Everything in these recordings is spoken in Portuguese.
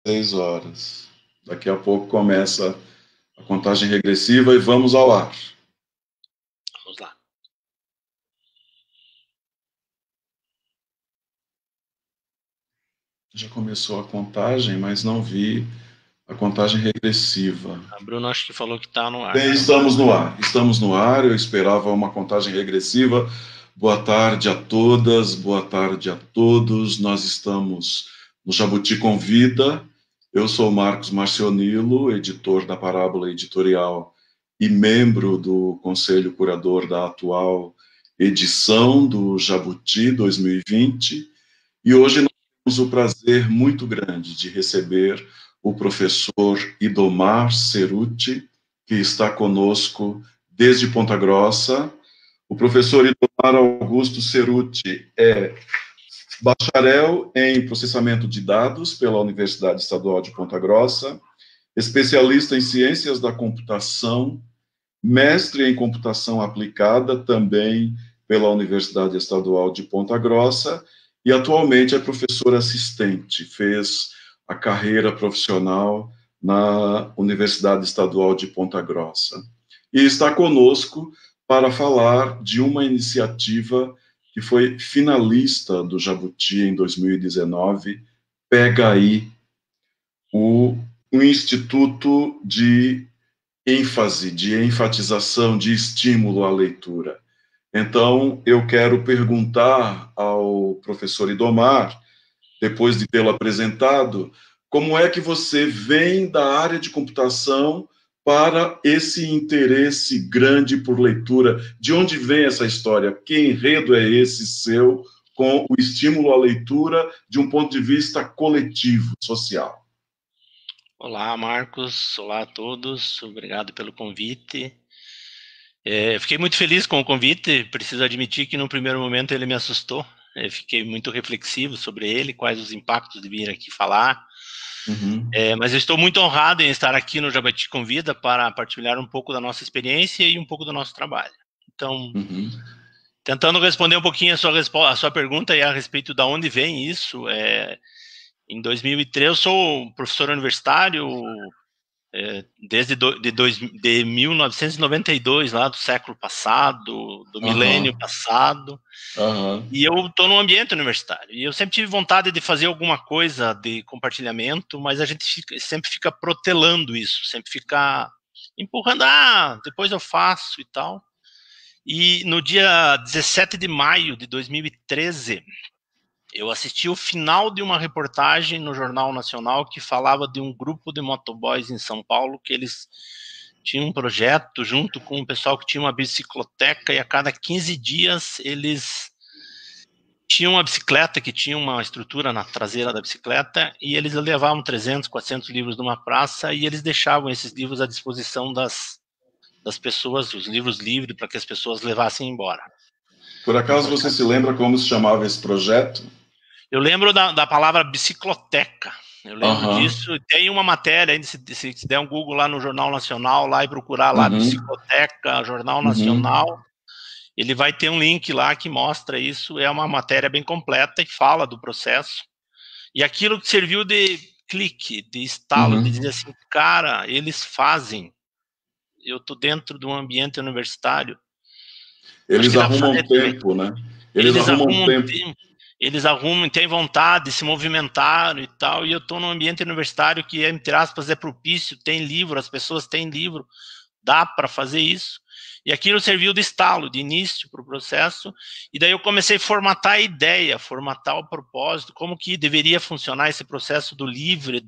6 horas. Daqui a pouco começa a contagem regressiva e vamos ao ar. Vamos lá. Já começou a contagem, mas não vi a contagem regressiva. A Bruna acho que falou que está no ar. Bem, estamos no ar. Estamos no ar. Eu esperava uma contagem regressiva. Boa tarde a todas, boa tarde a todos. Nós estamos no Jabuti Convida. Eu sou Marcos Marcionilo, editor da Parábola Editorial e membro do Conselho Curador da atual edição do Jabuti 2020. E hoje nós temos o prazer muito grande de receber o professor Idomar Cerutti, que está conosco desde Ponta Grossa. O professor Idomar Augusto Cerutti é bacharel em processamento de dados pela Universidade Estadual de Ponta Grossa, especialista em ciências da computação, mestre em computação aplicada também pela Universidade Estadual de Ponta Grossa e atualmente é professor assistente, fez a carreira profissional na Universidade Estadual de Ponta Grossa. E está conosco para falar de uma iniciativa que foi finalista do Jabuti em 2019, Pega Aí, um instituto de ênfase, de enfatização, de estímulo à leitura. Então, eu quero perguntar ao professor Idomar, depois de tê-lo apresentado, como é que você vem da área de computação para esse interesse grande por leitura? De onde vem essa história? Que enredo é esse seu com o estímulo à leitura de um ponto de vista coletivo, social? Olá, Marcos. Olá a todos. Obrigado pelo convite. Fiquei muito feliz com o convite. Preciso admitir que no primeiro momento ele me assustou. Fiquei muito reflexivo sobre ele, quais os impactos de vir aqui falar. Uhum. Mas eu estou muito honrado em estar aqui no Jabuti Convida para partilhar um pouco da nossa experiência e um pouco do nosso trabalho. Então, tentando responder um pouquinho a sua pergunta e a respeito de onde vem isso, em 2003 eu sou professor universitário desde de 1992, lá do século passado, do milênio passado, e eu estou no ambiente universitário. E eu sempre tive vontade de fazer alguma coisa de compartilhamento, mas a gente sempre fica protelando isso, sempre fica empurrando, depois eu faço e tal. E no dia 17 de maio de 2013, eu assisti o final de uma reportagem no Jornal Nacional que falava de um grupo de motoboys em São Paulo que eles tinham um projeto junto com o pessoal que tinha uma bicicloteca e a cada 15 dias eles tinham uma bicicleta que tinha uma estrutura na traseira da bicicleta e eles levavam 300, 400 livros numa praça e eles deixavam esses livros à disposição das pessoas, os livros livres, para que as pessoas levassem embora. Por acaso você se lembra como se chamava esse projeto? Eu lembro da palavra bicicloteca. Eu lembro disso. Tem uma matéria, se der um Google lá no Jornal Nacional, lá e procurar lá bicicloteca, Jornal Nacional, ele vai ter um link lá que mostra isso. É uma matéria bem completa que fala do processo. E aquilo que serviu de clique, de estalo, de dizer assim, cara, eles fazem. Eu tô dentro de um ambiente universitário. Eles arrumam tempo, né? Eles arrumam tempo. Eles arrumam, têm vontade, se movimentaram e tal, e eu estou num ambiente universitário que, entre aspas, é propício, tem livro, as pessoas têm livro, dá para fazer isso. E aquilo serviu de estalo, de início para o processo, e daí eu comecei a formatar a ideia, formatar o propósito, como que deveria funcionar esse processo do livre,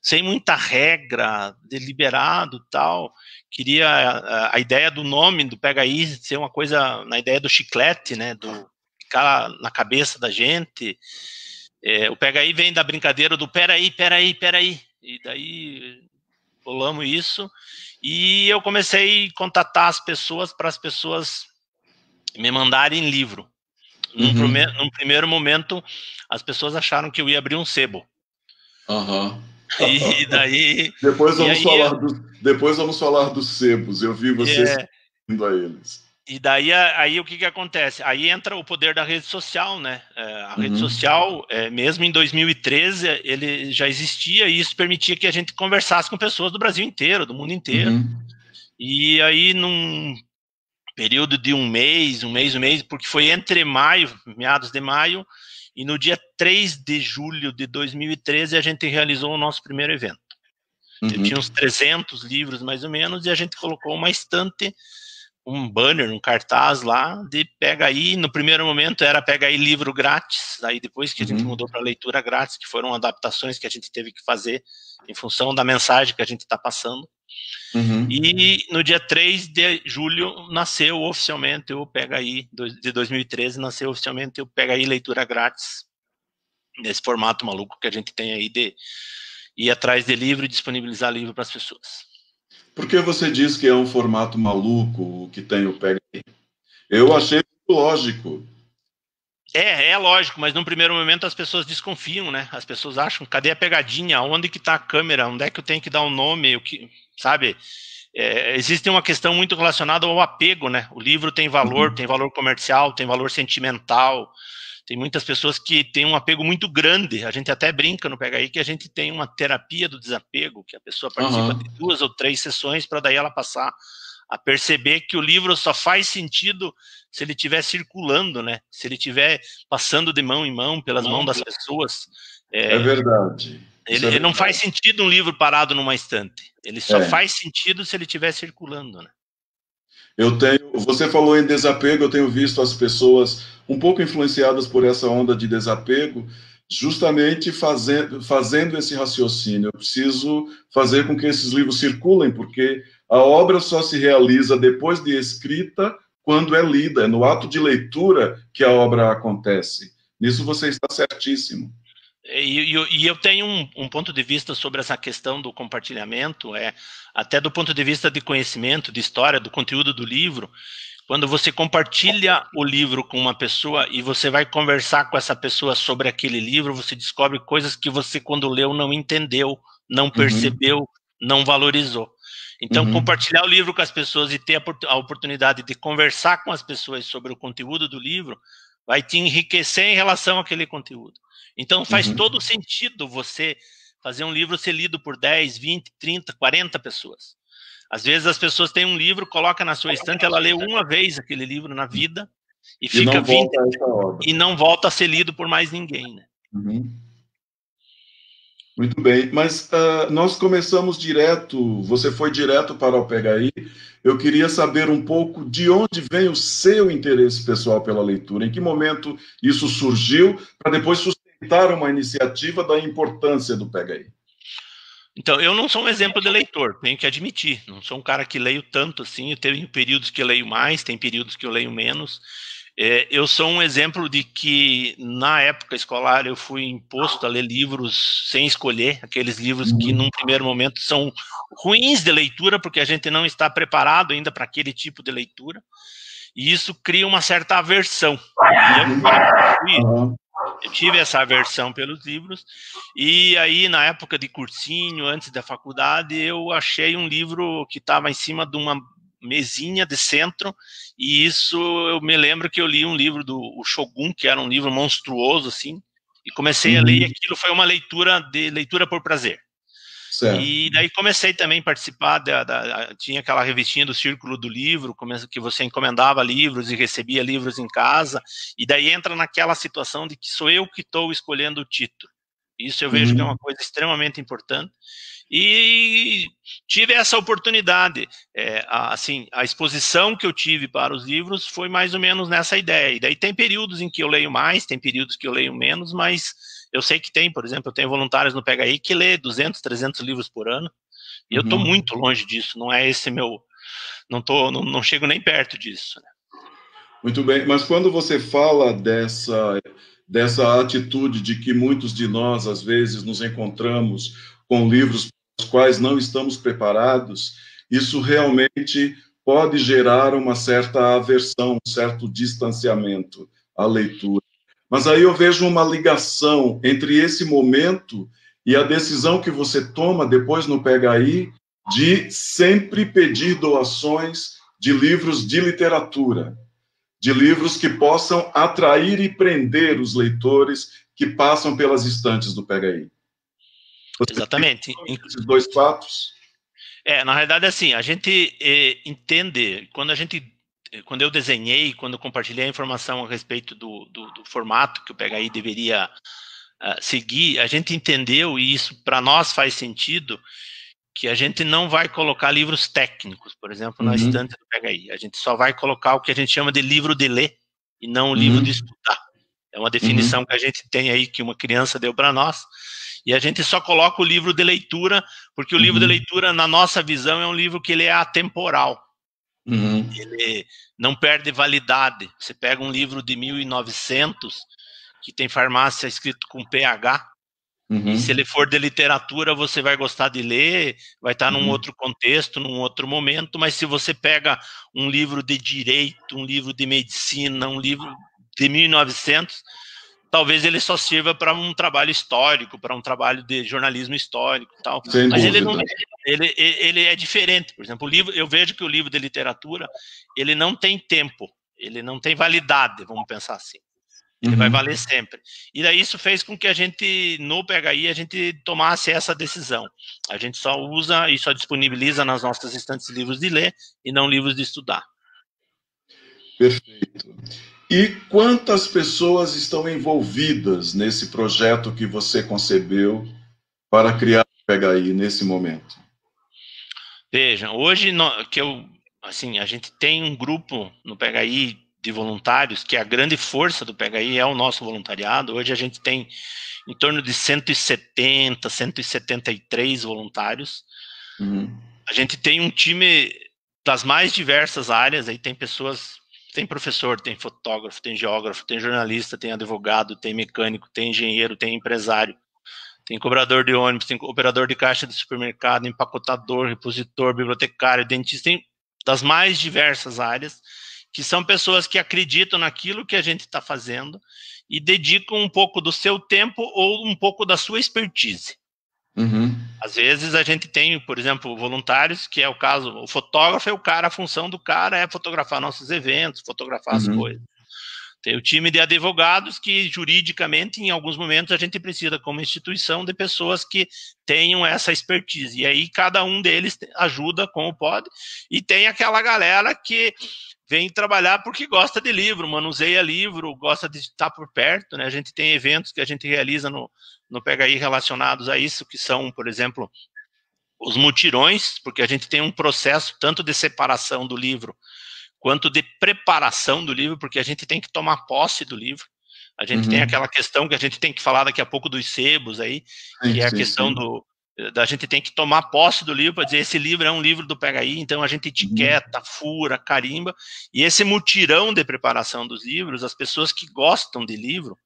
sem muita regra, deliberado e tal. Queria a ideia do nome do Pega Aí ser uma coisa na ideia do chiclete, né, ficar na cabeça da gente. O Pega Aí vem da brincadeira do peraí, e daí rolamos isso, e eu comecei a contatar as pessoas para as pessoas me mandarem livro. Num primeiro momento, as pessoas acharam que eu ia abrir um sebo. E daí... Depois vamos falar dos sebos, eu vi você indo a eles. E daí aí o que acontece? Aí entra o poder da rede social, né? A rede social, mesmo em 2013, ele já existia e isso permitia que a gente conversasse com pessoas do Brasil inteiro, do mundo inteiro. E aí, num período de um mês, porque foi entre maio, meados de maio, e no dia 3 de julho de 2013 a gente realizou o nosso primeiro evento. Eu tinha uns 300 livros, mais ou menos, e a gente colocou uma estante, um banner, um cartaz lá, de pega aí, no primeiro momento era pega aí livro grátis, aí depois que a gente mudou para leitura grátis, que foram adaptações que a gente teve que fazer em função da mensagem que a gente está passando. E no dia 3 de julho nasceu oficialmente o Pega Aí, de 2013, nasceu oficialmente o Pega Aí Leitura Grátis, nesse formato maluco que a gente tem aí de ir atrás de livro e disponibilizar livro para as pessoas. Por que você diz que é um formato maluco que tem o Pega Aí? Eu achei lógico. É lógico, mas num primeiro momento as pessoas desconfiam, né? As pessoas acham, cadê a pegadinha? Onde que tá a câmera? Onde é que eu tenho que dar um nome? O que, sabe? Existe uma questão muito relacionada ao apego, né? O livro tem valor comercial, tem valor sentimental. Tem muitas pessoas que têm um apego muito grande. A gente até brinca no Pega Aí que a gente tem uma terapia do desapego, que a pessoa participa de 2 ou 3 sessões para daí ela passar a perceber que o livro só faz sentido se ele estiver circulando, né? Se ele estiver passando de mão em mão, pelas mãos das pessoas. É verdade. Ele não faz sentido um livro parado numa estante. Ele só faz sentido se ele estiver circulando, né? Você falou em desapego, eu tenho visto as pessoas um pouco influenciadas por essa onda de desapego, justamente fazendo esse raciocínio. Eu preciso fazer com que esses livros circulem, porque a obra só se realiza depois de escrita, quando é lida. É no ato de leitura que a obra acontece. Nisso você está certíssimo. E eu tenho um ponto de vista sobre essa questão do compartilhamento, até do ponto de vista de conhecimento, de história, do conteúdo do livro. Quando você compartilha o livro com uma pessoa e você vai conversar com essa pessoa sobre aquele livro, você descobre coisas que você, quando leu, não entendeu, não percebeu, não valorizou. Então, compartilhar o livro com as pessoas e ter a oportunidade de conversar com as pessoas sobre o conteúdo do livro vai te enriquecer em relação àquele conteúdo. Então, faz todo sentido você fazer um livro ser lido por 10, 20, 30, 40 pessoas. Às vezes as pessoas têm um livro, coloca na sua estante, ela lê uma vez aquele livro na vida e fica 20 e não volta a ser lido por mais ninguém, né? Muito bem, mas nós começamos direto, você foi direto para o Pega Aí. Eu queria saber um pouco de onde vem o seu interesse pessoal pela leitura, em que momento isso surgiu, para depois sustentar uma iniciativa da importância do Pega Aí. Então, eu não sou um exemplo de leitor, tenho que admitir. Não sou um cara que leio tanto assim. Eu tenho períodos que eu leio mais, tem períodos que eu leio menos. Eu sou um exemplo de que, na época escolar, eu fui imposto a ler livros sem escolher, aqueles livros que, num primeiro momento, são ruins de leitura, porque a gente não está preparado ainda para aquele tipo de leitura. E isso cria uma certa aversão. Eu tive essa aversão pelos livros, e aí na época de cursinho, antes da faculdade, eu achei um livro que estava em cima de uma mesinha de centro, e isso eu me lembro que eu li um livro do Shogun, que era um livro monstruoso, assim, e comecei a ler, e aquilo foi uma leitura por prazer. Certo. E daí comecei também a participar, tinha aquela revistinha do Círculo do Livro, que você encomendava livros e recebia livros em casa, e daí entra naquela situação de que sou eu que estou escolhendo o título. Isso eu vejo que é uma coisa extremamente importante. E tive essa oportunidade, assim, a exposição que eu tive para os livros foi mais ou menos nessa ideia. E daí tem períodos em que eu leio mais, tem períodos que eu leio menos, mas eu sei que tem, por exemplo, eu tenho voluntários no Pega Aí que lê 200, 300 livros por ano, e eu estou muito longe disso, não é esse meu, não chego nem perto disso, né? Muito bem, mas quando você fala dessa atitude de que muitos de nós, às vezes, nos encontramos com livros para os quais não estamos preparados, isso realmente pode gerar uma certa aversão, um certo distanciamento à leitura. Mas aí eu vejo uma ligação entre esse momento e a decisão que você toma depois no Pega Aí de sempre pedir doações de livros de literatura, de livros que possam atrair e prender os leitores que passam pelas estantes do PHI. Exatamente. Esses dois fatos? Na realidade, assim, a gente entende, quando eu desenhei, quando eu compartilhei a informação a respeito do formato que o PHI deveria seguir, a gente entendeu, e isso para nós faz sentido, que a gente não vai colocar livros técnicos, por exemplo, na estante do PHI. A gente só vai colocar o que a gente chama de livro de ler, e não o livro de estudar. É uma definição que a gente tem aí, que uma criança deu para nós, e a gente só coloca o livro de leitura, porque o livro de leitura, na nossa visão, é um livro que ele é atemporal. Ele não perde validade. Você pega um livro de 1900, que tem farmácia escrito com PH, e se ele for de literatura, você vai gostar de ler, vai estar num outro contexto, num outro momento, mas se você pega um livro de direito, um livro de medicina, um livro de 1900, talvez ele só sirva para um trabalho histórico, para um trabalho de jornalismo histórico e tal. Mas ele é diferente. Por exemplo, eu vejo que o livro de literatura, ele não tem tempo, ele não tem validade, vamos pensar assim. Ele vai valer sempre. E daí isso fez com que a gente, no PHI, a gente tomasse essa decisão. A gente só usa e só disponibiliza nas nossas estantes livros de ler e não livros de estudar. Perfeito. E quantas pessoas estão envolvidas nesse projeto que você concebeu para criar o PHI nesse momento? Veja, hoje a gente tem um grupo no PHI de voluntários, que a grande força do PHI é o nosso voluntariado. Hoje a gente tem em torno de 170, 173 voluntários. A gente tem um time das mais diversas áreas, aí tem pessoas, tem professor, tem fotógrafo, tem geógrafo, tem jornalista, tem advogado, tem mecânico, tem engenheiro, tem empresário, tem cobrador de ônibus, tem operador de caixa de supermercado, empacotador, repositor, bibliotecário, dentista, tem das mais diversas áreas, que são pessoas que acreditam naquilo que a gente está fazendo e dedicam um pouco do seu tempo ou um pouco da sua expertise. Às vezes a gente tem, por exemplo, voluntários, que é o caso, o fotógrafo é o cara, a função do cara é fotografar nossos eventos, fotografar as coisas. Tem o time de advogados que, juridicamente, em alguns momentos, a gente precisa, como instituição, de pessoas que tenham essa expertise. E aí cada um deles ajuda como pode. E tem aquela galera que vem trabalhar porque gosta de livro, manuseia livro, gosta de estar por perto, né? A gente tem eventos que a gente realiza no PHI relacionados a isso, que são, por exemplo, os mutirões, porque a gente tem um processo tanto de separação do livro, quanto de preparação do livro, porque a gente tem que tomar posse do livro. A gente tem aquela questão que a gente tem que falar daqui a pouco dos sebos aí, que é a questão da gente tem que tomar posse do livro para dizer esse livro é um livro do PHI, então a gente etiqueta, fura, carimba, e esse mutirão de preparação dos livros, as pessoas que gostam de livro,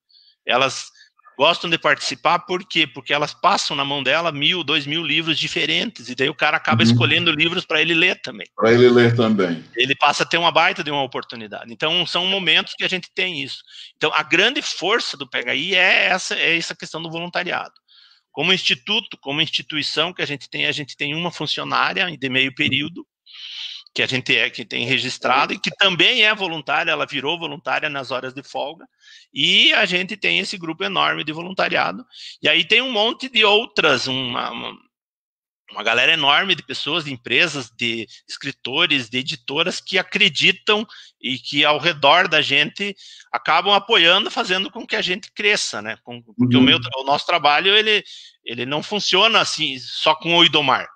elas gostam de participar, por quê? Porque elas passam na mão dela 1.000, 2.000 livros diferentes, e daí o cara acaba escolhendo livros para ele ler também. Para ele ler também. Ele passa a ter uma baita de uma oportunidade. Então, são momentos que a gente tem isso. Então, a grande força do PHI é essa questão do voluntariado. Como instituto, como instituição que a gente tem uma funcionária de meio período, que a gente que tem registrado e que também é voluntária, ela virou voluntária nas horas de folga, e a gente tem esse grupo enorme de voluntariado, e aí tem um monte de outras, uma galera enorme de pessoas, de empresas, de escritores, de editoras que acreditam e que ao redor da gente acabam apoiando, fazendo com que a gente cresça, né? Porque o nosso trabalho, ele não funciona assim, só com o Idomar.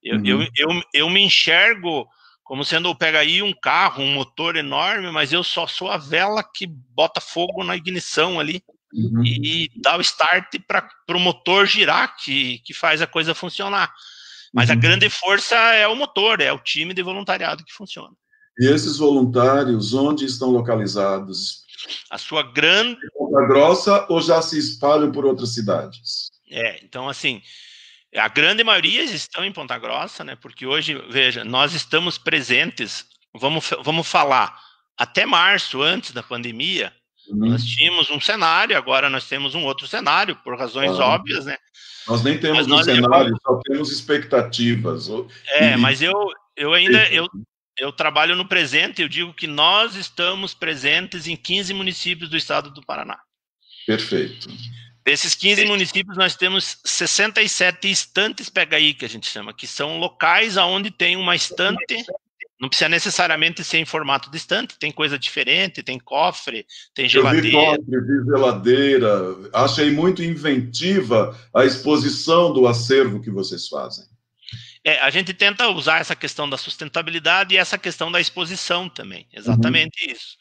Eu me enxergo como sendo o PHI um carro, um motor enorme, mas eu só sou a vela que bota fogo na ignição ali e dá o start para o motor girar, que faz a coisa funcionar. Mas a grande força é o motor, é o time de voluntariado que funciona. E esses voluntários, onde estão localizados? A sua grande... Ponta Grossa ou já se espalham por outras cidades? Então, assim, a grande maioria estão em Ponta Grossa, né? Porque hoje, veja, nós estamos presentes, vamos falar, até março, antes da pandemia, nós tínhamos um cenário, agora nós temos um outro cenário, por razões óbvias, né? Nós nem temos um cenário, só temos expectativas. Mas eu eu trabalho no presente, eu digo que nós estamos presentes em 15 municípios do estado do Paraná. Perfeito. Desses 15 municípios, nós temos 67 estantes PHI, que a gente chama, que são locais onde tem uma estante, não precisa necessariamente ser em formato de estante, tem coisa diferente, tem cofre, tem geladeira. Eu vi geladeira, achei muito inventiva a exposição do acervo que vocês fazem. A gente tenta usar essa questão da sustentabilidade e essa questão da exposição também, exatamente isso.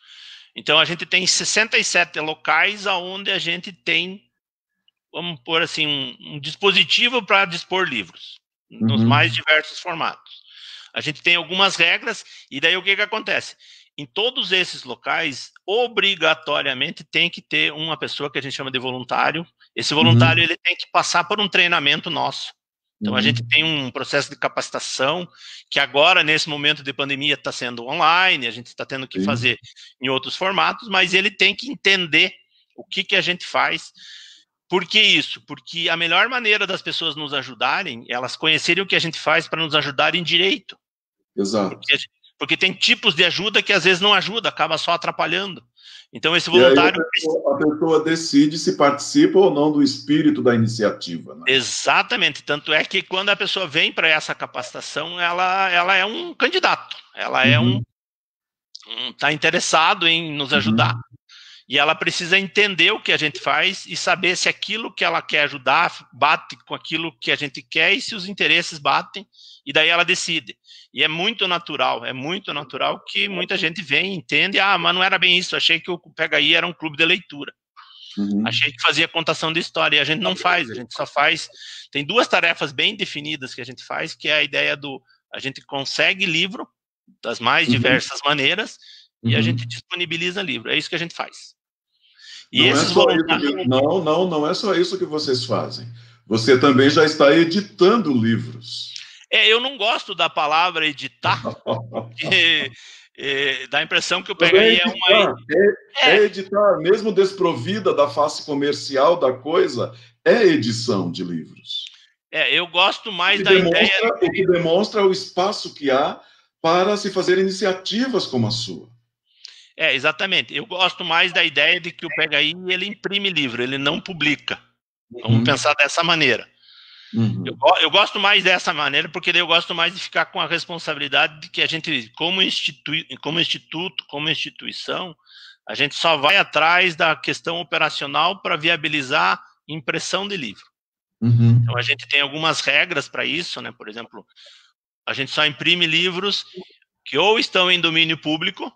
Então, a gente tem 67 locais onde a gente tem, vamos pôr assim, um dispositivo para dispor livros, nos mais diversos formatos. A gente tem algumas regras, e daí o que acontece? Em todos esses locais, obrigatoriamente tem que ter uma pessoa que a gente chama de voluntário. Esse voluntário ele tem que passar por um treinamento nosso. Então, a gente tem um processo de capacitação, que agora, nesse momento de pandemia, está sendo online, a gente está tendo que fazer em outros formatos, mas ele tem que entender o que a gente faz. Por que isso? Porque a melhor maneira das pessoas nos ajudarem, elas conhecerem o que a gente faz para nos ajudarem direito. Exato. Porque tem tipos de ajuda que às vezes não ajuda, acaba só atrapalhando. Então esse voluntário... a pessoa decide se participa ou não do espírito da iniciativa. Né? Exatamente. Tanto é que quando a pessoa vem para essa capacitação, ela é um candidato. Ela é está interessado em nos ajudar. E ela precisa entender o que a gente faz e saber se aquilo que ela quer ajudar bate com aquilo que a gente quer e se os interesses batem, e daí ela decide. E é muito natural que muita gente vem e entende, mas não era bem isso, achei que o PHI era um clube de leitura. Achei que fazia contação de história, e a gente não faz, a gente só faz... Tem duas tarefas bem definidas que a gente faz, que é a ideia a gente consegue livro das mais diversas maneiras, e a gente disponibiliza livro, é isso que a gente faz. E não é só isso que vocês fazem. Você também já está editando livros. Eu não gosto da palavra editar, porque dá a impressão que o PHI editar, mesmo desprovida da face comercial da coisa, é edição de livros. Eu gosto mais da ideia... O que demonstra o espaço que há para se fazer iniciativas como a sua. Exatamente. Eu gosto mais da ideia de que o PHI, ele imprime livro, ele não publica. Vamos pensar dessa maneira. Eu gosto mais dessa maneira, porque daí eu gosto mais de ficar com a responsabilidade de que a gente, como instituto, como instituição, a gente só vai atrás da questão operacional para viabilizar impressão de livro. Então, a gente tem algumas regras para isso, né? Por exemplo, a gente só imprime livros que ou estão em domínio público,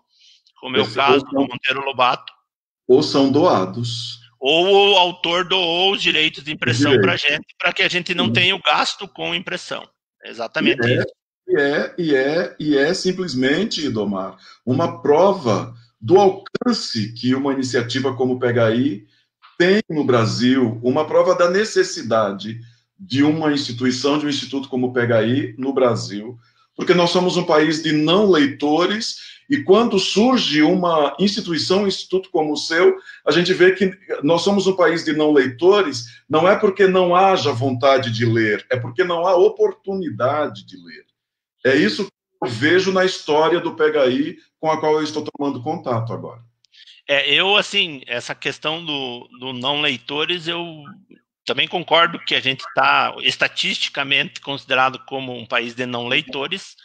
como é o caso do Monteiro Lobato. Ou são doados. Ou o autor doou os direitos de impressão para a gente, para que a gente não tenha o gasto com impressão. Exatamente isso. E é simplesmente, Idomar, uma prova do alcance que uma iniciativa como o PHI tem no Brasil, uma prova da necessidade de uma instituição, de um instituto como o PHI no Brasil, porque nós somos um país de não leitores. E quando surge uma instituição, um instituto como o seu, a gente vê que nós somos um país de não leitores, não é porque não haja vontade de ler, é porque não há oportunidade de ler. É isso que eu vejo na história do PHI, com a qual eu estou tomando contato agora. Essa questão do não leitores, eu também concordo que a gente está estatisticamente considerado como um país de não leitores,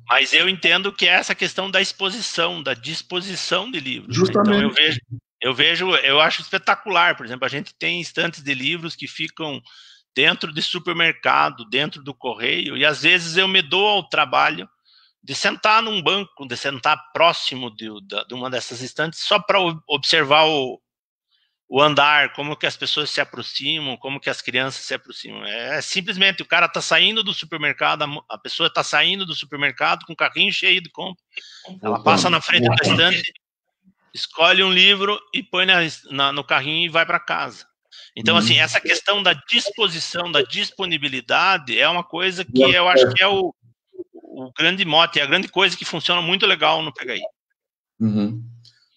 mas eu entendo que é essa questão da exposição, da disposição de livros. Justamente. Então eu acho espetacular, por exemplo, a gente tem estantes de livros que ficam dentro de supermercado, dentro do correio, e às vezes eu me dou ao trabalho de sentar num banco, de sentar próximo de uma dessas estantes, só para observar o andar, como que as pessoas se aproximam, como que as crianças se aproximam. Simplesmente, o cara está saindo do supermercado, a pessoa está saindo do supermercado com o carrinho cheio de compra, ela passa na frente da estante, escolhe um livro e põe no carrinho e vai para casa. Então, assim, essa questão da disposição, da disponibilidade é uma coisa que eu acho que é o grande mote, é a grande coisa que funciona muito legal no PHI.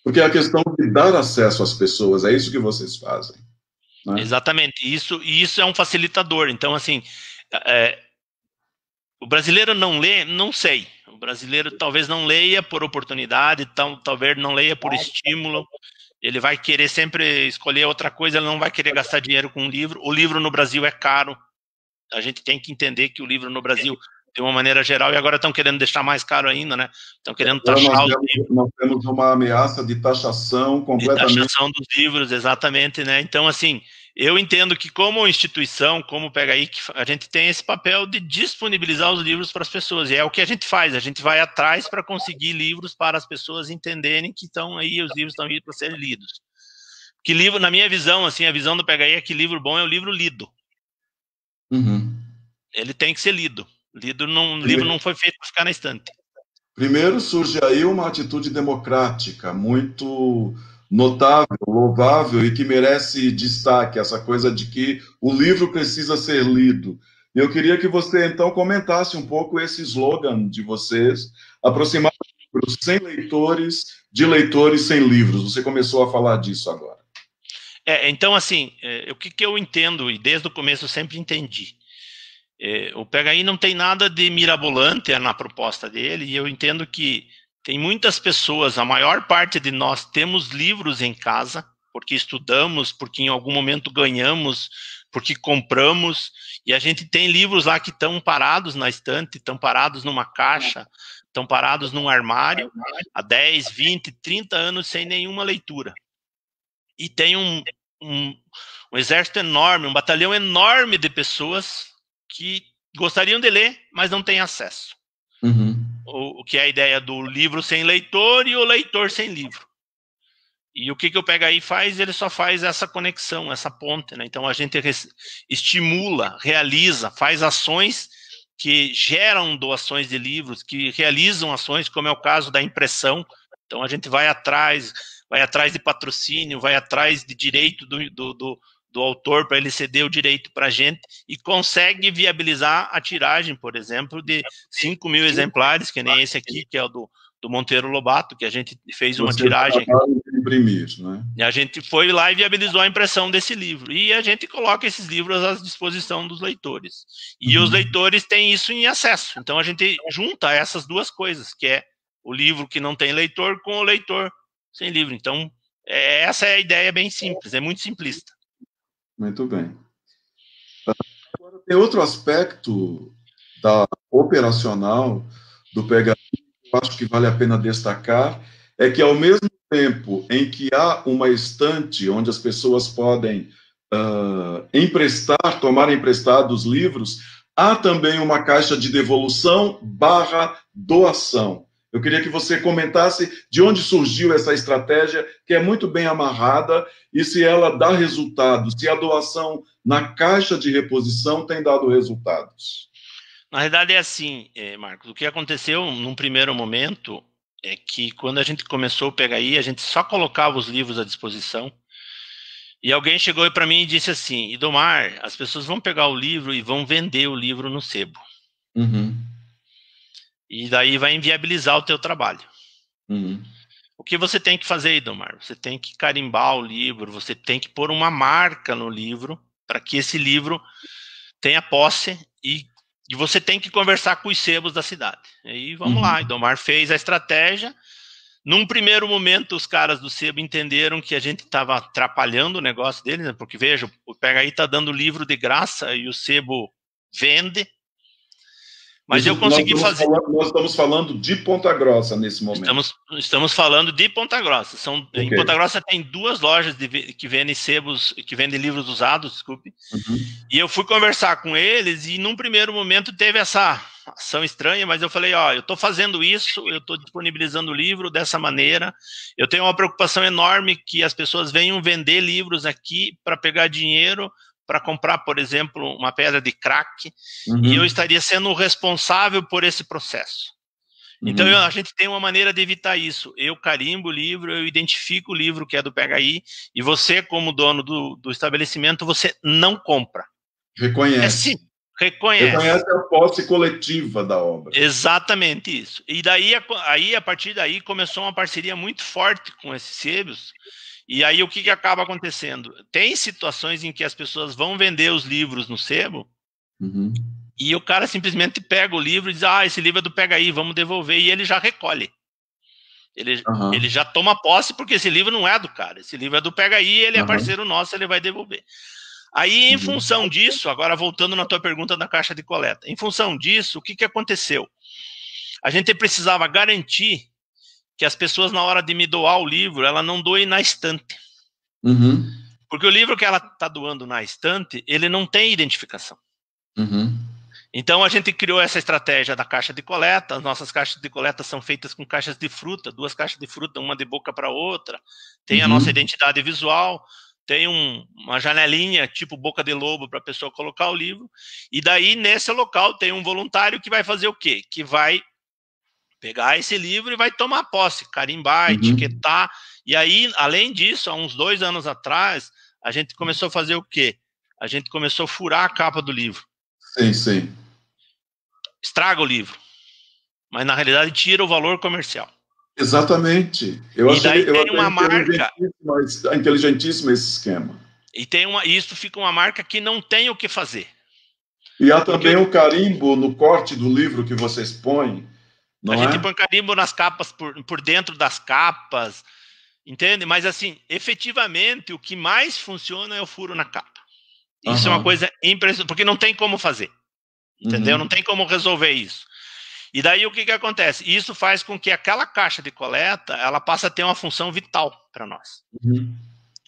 Porque é a questão de dar acesso às pessoas, é isso que vocês fazem. Né? Exatamente, isso é um facilitador. Então, assim, O brasileiro não lê? Não sei. O brasileiro talvez não leia por oportunidade, talvez não leia por estímulo. Ele vai querer sempre escolher outra coisa, ele não vai querer gastar dinheiro com um livro. O livro no Brasil é caro. A gente tem que entender que o livro no Brasil, de uma maneira geral, e agora estão querendo deixar mais caro ainda, né? Estão querendo taxar os livros. Nós temos uma ameaça de taxação completamente. De taxação dos livros, exatamente, né? Então, assim, eu entendo que como instituição, como PHI, a gente tem esse papel de disponibilizar os livros para as pessoas, e é o que a gente faz, a gente vai atrás para conseguir livros para as pessoas entenderem que estão aí, os livros estão aí para serem lidos. Que livro, na minha visão, assim, a visão do PHI é que livro bom é o livro lido. Uhum. Ele tem que ser lido. Livro não foi feito para ficar na estante. Primeiro surge aí uma atitude democrática muito notável, louvável e que merece destaque, essa coisa de que o livro precisa ser lido. Eu queria que você, então, comentasse um pouco esse slogan de vocês, aproximar livros sem leitores, de leitores sem livros. Você começou a falar disso agora. Então, assim, o que eu entendo, e desde o começo eu sempre entendi, o PHI não tem nada de mirabolante na proposta dele, e eu entendo que tem muitas pessoas, a maior parte de nós temos livros em casa, porque estudamos, porque em algum momento ganhamos, porque compramos, e a gente tem livros lá que estão parados na estante, estão parados numa caixa, estão parados num armário, há 10, 20, 30 anos sem nenhuma leitura. E tem um exército enorme, um batalhão enorme de pessoas que gostariam de ler, mas não têm acesso. Uhum. O que é a ideia do livro sem leitor e o leitor sem livro. E o que o PHI faz? Ele só faz essa conexão, essa ponte, né? Então a gente estimula, realiza, faz ações que geram doações de livros, que realizam ações, como é o caso da impressão. Então a gente vai atrás de patrocínio, vai atrás de direito do autor para ele ceder o direito para a gente e consegue viabilizar a tiragem, por exemplo, de 5 mil exemplares, que nem esse aqui, que é o do Monteiro Lobato, que a gente fez uma tiragem. De imprimir, né? E a gente foi lá e viabilizou a impressão desse livro. E a gente coloca esses livros à disposição dos leitores. E os leitores têm isso em acesso. Então a gente junta essas duas coisas, que é o livro que não tem leitor com o leitor sem livro. Então, essa é a ideia bem simples, é muito simplista. Muito bem. Agora, tem outro aspecto operacional do PHI que eu acho que vale a pena destacar, é que ao mesmo tempo em que há uma estante onde as pessoas podem tomar emprestados livros, há também uma caixa de devolução / doação. Eu queria que você comentasse de onde surgiu essa estratégia, que é muito bem amarrada, e se ela dá resultados, se a doação na caixa de reposição tem dado resultados. Na verdade é assim, Marcos, o que aconteceu num primeiro momento é que quando a gente começou o PHI, a gente só colocava os livros à disposição, e alguém chegou para mim e disse assim: Idomar, as pessoas vão pegar o livro e vão vender o livro no sebo. Uhum. E daí vai inviabilizar o teu trabalho. Uhum. O que você tem que fazer, Idomar? Você tem que carimbar o livro, você tem que pôr uma marca no livro para que esse livro tenha posse e você tem que conversar com os sebos da cidade. E aí vamos lá, Idomar fez a estratégia. Num primeiro momento, os caras do sebo entenderam que a gente estava atrapalhando o negócio deles, né? Porque, veja, o PHI está dando livro de graça e o sebo vende. Mas eu consegui fazer... Nós estamos falando de Ponta Grossa nesse momento. Estamos falando de Ponta Grossa. Okay. Em Ponta Grossa tem 2 lojas que vendem sebos, que vendem livros usados, desculpe. E eu fui conversar com eles e num primeiro momento teve essa ação estranha, mas eu falei, eu estou fazendo isso, eu estou disponibilizando o livro dessa maneira, eu tenho uma preocupação enorme que as pessoas venham vender livros aqui para pegar dinheiro para comprar, por exemplo, uma pedra de crack, e eu estaria sendo o responsável por esse processo. Então, a gente tem uma maneira de evitar isso. Eu carimbo o livro, eu identifico o livro que é do PHI, e você, como dono do estabelecimento, você não compra. Reconhece. Reconhece a posse coletiva da obra. Exatamente isso. E daí, a partir daí, começou uma parceria muito forte com esses sebos. E aí o que acaba acontecendo? Tem situações em que as pessoas vão vender os livros no sebo E o cara simplesmente pega o livro e diz, esse livro é do Pega Aí, vamos devolver, e ele já recolhe. Ele já toma posse, porque esse livro não é do cara, esse livro é do Pega Aí, ele é parceiro nosso, ele vai devolver. Aí, em função disso, agora voltando na tua pergunta da caixa de coleta, em função disso, o que aconteceu? A gente precisava garantir que as pessoas, na hora de me doar o livro, ela não doe na estante. Porque o livro que ela está doando na estante, ele não tem identificação. Então, a gente criou essa estratégia da caixa de coleta. As nossas caixas de coleta são feitas com caixas de fruta, 2 caixas de fruta, uma de boca para outra. Tem a nossa identidade visual, tem uma janelinha tipo boca de lobo para a pessoa colocar o livro. E daí, nesse local, tem um voluntário que vai fazer o quê? Que vai pegar esse livro e vai tomar posse, carimbar, etiquetar. E aí, além disso, há uns 2 anos atrás, a gente começou a fazer o quê? A gente começou a furar a capa do livro. Sim. Estraga o livro, mas na realidade tira o valor comercial. Exatamente. Tem uma marca inteligentíssimo esse esquema. E isso fica uma marca que não tem o que fazer. E há também o carimbo no corte do livro que vocês põem. A gente põe carimbo nas capas, por dentro das capas, entende? Mas assim, efetivamente, o que mais funciona é o furo na capa. Isso é uma coisa impressionante, porque não tem como fazer. Entendeu? Não tem como resolver isso. E daí o que acontece? Isso faz com que aquela caixa de coleta, ela passe a ter uma função vital para nós.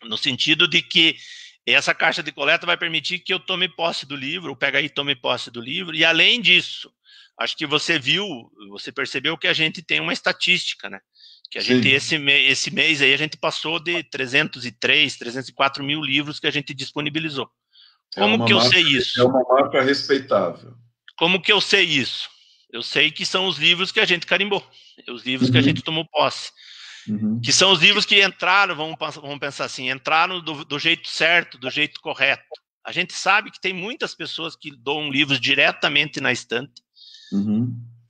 No sentido de que essa caixa de coleta vai permitir que eu tome posse do livro, o Pega Aí tome posse do livro, e além disso, acho que você percebeu que a gente tem uma estatística, né? Que a gente, esse mês aí, a gente passou de 303, 304 mil livros que a gente disponibilizou. Como que eu sei isso? É uma marca respeitável. Como que eu sei isso? Eu sei que são os livros que a gente carimbou, os livros que a gente tomou posse. Que são os livros que entraram, vamos pensar assim, entraram do jeito certo, do jeito correto. A gente sabe que tem muitas pessoas que doam livros diretamente na estante.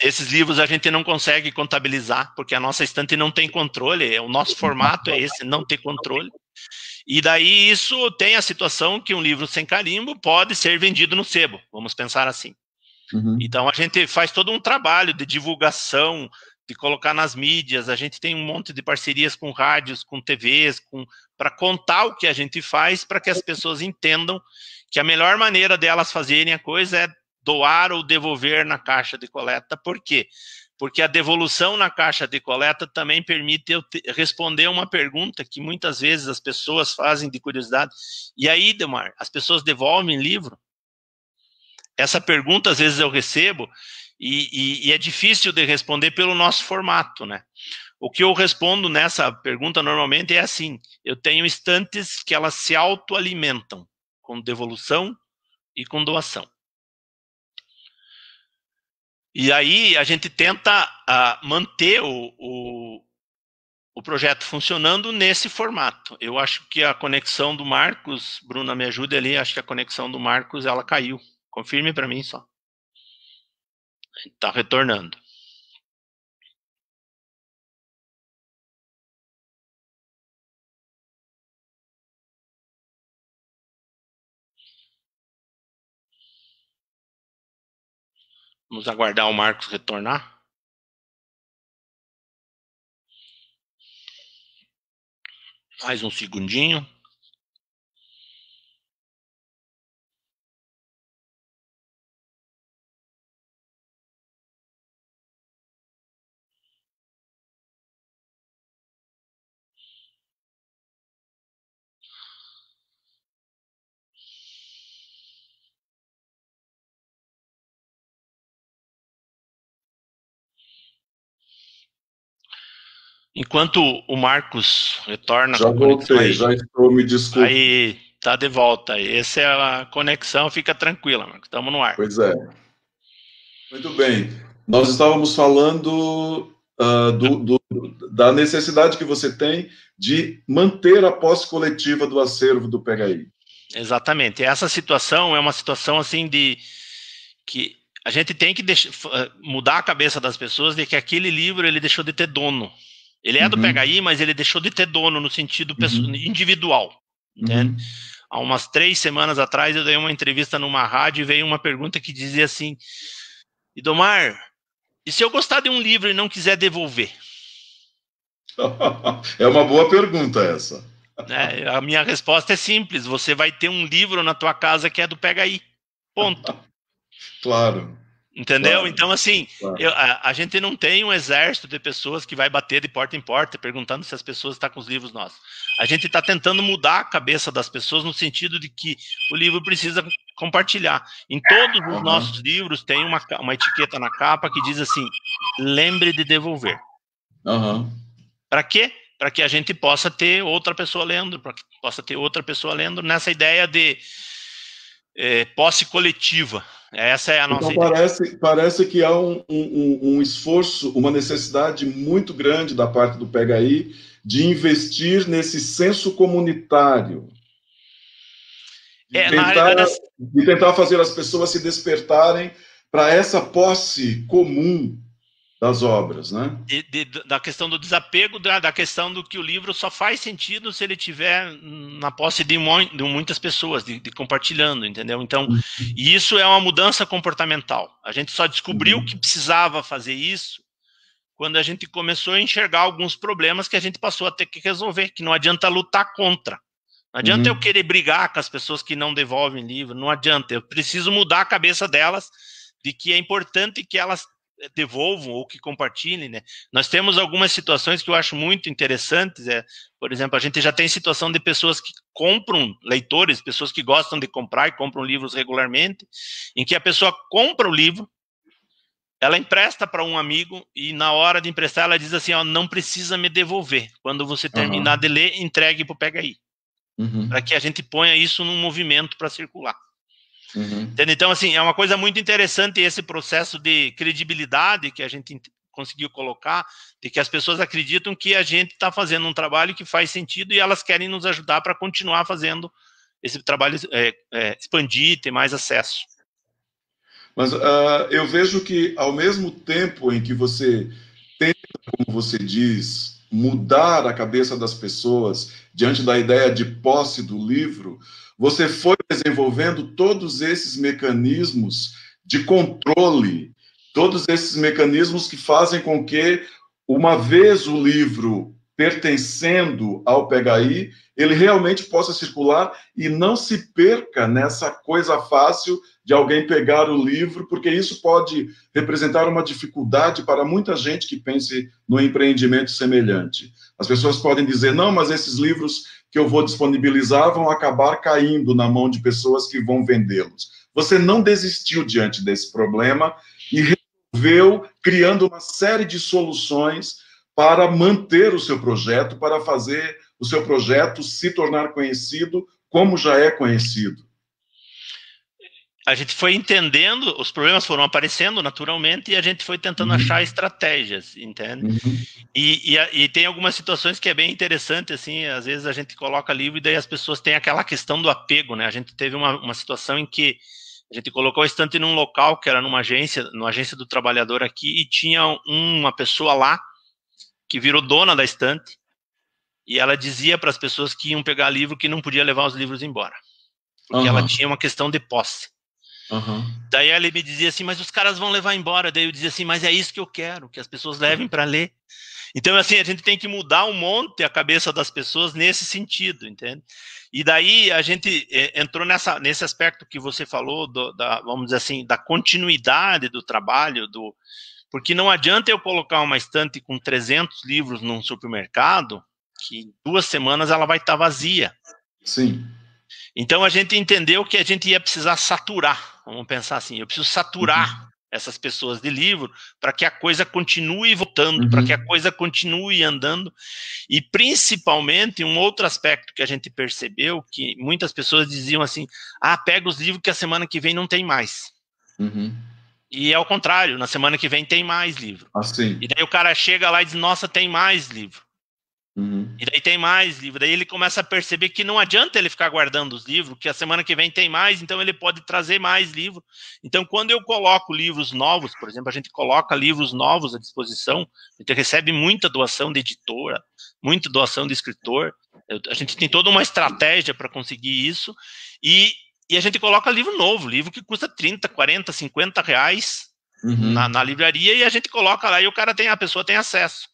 Esses livros a gente não consegue contabilizar, porque a nossa estante não tem controle, o nosso formato é esse, não ter controle. E daí isso tem a situação que um livro sem carimbo pode ser vendido no sebo, vamos pensar assim. Então a gente faz todo um trabalho de divulgação, de colocar nas mídias, a gente tem um monte de parcerias com rádios, com TVs, para contar o que a gente faz, para que as pessoas entendam que a melhor maneira delas fazerem a coisa é doar ou devolver na caixa de coleta. Por quê? Porque a devolução na caixa de coleta também permite eu responder uma pergunta que muitas vezes as pessoas fazem de curiosidade. E aí, Delmar, as pessoas devolvem livro? Essa pergunta, às vezes, eu recebo e é difícil de responder pelo nosso formato, né? O que eu respondo nessa pergunta normalmente é assim: eu tenho estantes que elas se autoalimentam com devolução e com doação. E aí a gente tenta manter o projeto funcionando nesse formato. Eu acho que a conexão do Marcos, Bruna, me ajude ali, acho que a conexão do Marcos, ela caiu. Confirme para mim só. Está retornando. Vamos aguardar o Marcos retornar. Mais um segundinho. Enquanto o Marcos retorna já com a conexão voltei, aí, já estou, me desculpe. Aí, tá de volta. Essa é a conexão, fica tranquila, Marcos, estamos no ar. Pois é. Muito bem. Nós estávamos falando da necessidade que você tem de manter a posse coletiva do acervo do Pega Aí. Exatamente. Essa situação é uma situação assim de que a gente tem que mudar a cabeça das pessoas de que aquele livro ele deixou de ter dono. Ele é do Pega Aí, mas ele deixou de ter dono no sentido individual, entende? há umas 3 semanas atrás, eu dei uma entrevista numa rádio e veio uma pergunta que dizia assim: Idomar, e se eu gostar de um livro e não quiser devolver? É uma boa pergunta essa. A minha resposta é simples: você vai ter um livro na tua casa que é do Pega Aí. Ponto. Claro. Entendeu? Claro, Então, assim, claro. a gente não tem um exército de pessoas que vai bater de porta em porta perguntando se as pessoas estão com os livros nossos. A gente está tentando mudar a cabeça das pessoas no sentido de que o livro precisa compartilhar. Em todos os nossos livros tem uma etiqueta na capa que diz assim: lembre de devolver. Para quê? Para que a gente possa ter outra pessoa lendo, para que possa ter outra pessoa lendo nessa ideia de posse coletiva. Essa é a nossa então, ideia. parece que há um esforço, uma necessidade muito grande da parte do Pega Aí de investir nesse senso comunitário, de tentar fazer as pessoas se despertarem para essa posse comum das obras, né? Da questão do desapego, da questão do que o livro só faz sentido se ele tiver na posse de muitas pessoas, de compartilhando, entendeu? Então, e isso é uma mudança comportamental. A gente só descobriu que precisava fazer isso quando a gente começou a enxergar alguns problemas que a gente passou a ter que resolver, que não adianta lutar contra. Não adianta eu querer brigar com as pessoas que não devolvem livro, não adianta. Eu preciso mudar a cabeça delas de que é importante que elas devolvam ou que compartilhem, né? Nós temos algumas situações que eu acho muito interessantes, por exemplo, a gente já tem situação de pessoas que compram, leitores, pessoas que gostam de comprar e compram livros regularmente, em que a pessoa compra o livro, ela empresta para um amigo e na hora de emprestar ela diz assim, ó, não precisa me devolver, quando você terminar de ler, entregue para o Pega Aí, para que a gente ponha isso num movimento para circular. Então, assim, é uma coisa muito interessante esse processo de credibilidade que a gente conseguiu colocar, de que as pessoas acreditam que a gente está fazendo um trabalho que faz sentido e elas querem nos ajudar para continuar fazendo esse trabalho expandir, ter mais acesso. Mas eu vejo que, ao mesmo tempo em que você tenta, como você diz, mudar a cabeça das pessoas diante da ideia de posse do livro, você foi desenvolvendo todos esses mecanismos de controle, todos esses mecanismos que fazem com que, uma vez o livro pertencendo ao Pega Aí, ele realmente possa circular e não se perca nessa coisa fácil de alguém pegar o livro, porque isso pode representar uma dificuldade para muita gente que pense no empreendimento semelhante. As pessoas podem dizer, não, mas esses livros que eu vou disponibilizar vão acabar caindo na mão de pessoas que vão vendê-los. Você não desistiu diante desse problema e resolveu criando uma série de soluções para manter o seu projeto, para fazer o seu projeto se tornar conhecido como já é conhecido. A gente foi entendendo, os problemas foram aparecendo naturalmente e a gente foi tentando achar estratégias, entende? E tem algumas situações que é bem interessante, assim, às vezes a gente coloca livro e daí as pessoas têm aquela questão do apego, né? A gente teve uma situação em que a gente colocou a estante num local que era numa agência do trabalhador aqui, e tinha uma pessoa lá que virou dona da estante, e ela dizia para as pessoas que iam pegar livro que não podia levar os livros embora, porque ela tinha uma questão de posse. Daí ela me dizia assim, mas os caras vão levar embora. Daí eu dizia assim, mas é isso que eu quero, que as pessoas levem para ler. Então, assim, a gente tem que mudar um monte a cabeça das pessoas nesse sentido, entende? E daí a gente entrou nesse aspecto que você falou, vamos dizer assim, da continuidade do trabalho, porque não adianta eu colocar uma estante com 300 livros num supermercado, que em 2 semanas ela vai estar vazia. Sim. Então a gente entendeu que a gente ia precisar saturar, vamos pensar assim, eu preciso saturar essas pessoas de livro para que a coisa continue voltando, para que a coisa continue andando, e principalmente um outro aspecto que a gente percebeu, que muitas pessoas diziam assim, pega os livros que a semana que vem não tem mais. E é ao contrário, na semana que vem tem mais livro. E daí o cara chega lá e diz, nossa, tem mais livro. E daí tem mais livro, daí ele começa a perceber que não adianta ele ficar guardando os livros, que a semana que vem tem mais, então ele pode trazer mais livro. Então quando eu coloco livros novos, por exemplo, a gente coloca livros novos à disposição, a gente recebe muita doação de editora, muita doação de escritor, A gente tem toda uma estratégia para conseguir isso, e a gente coloca livro novo, livro que custa 30, 40, 50 reais na livraria, e a gente coloca lá, e a pessoa tem acesso.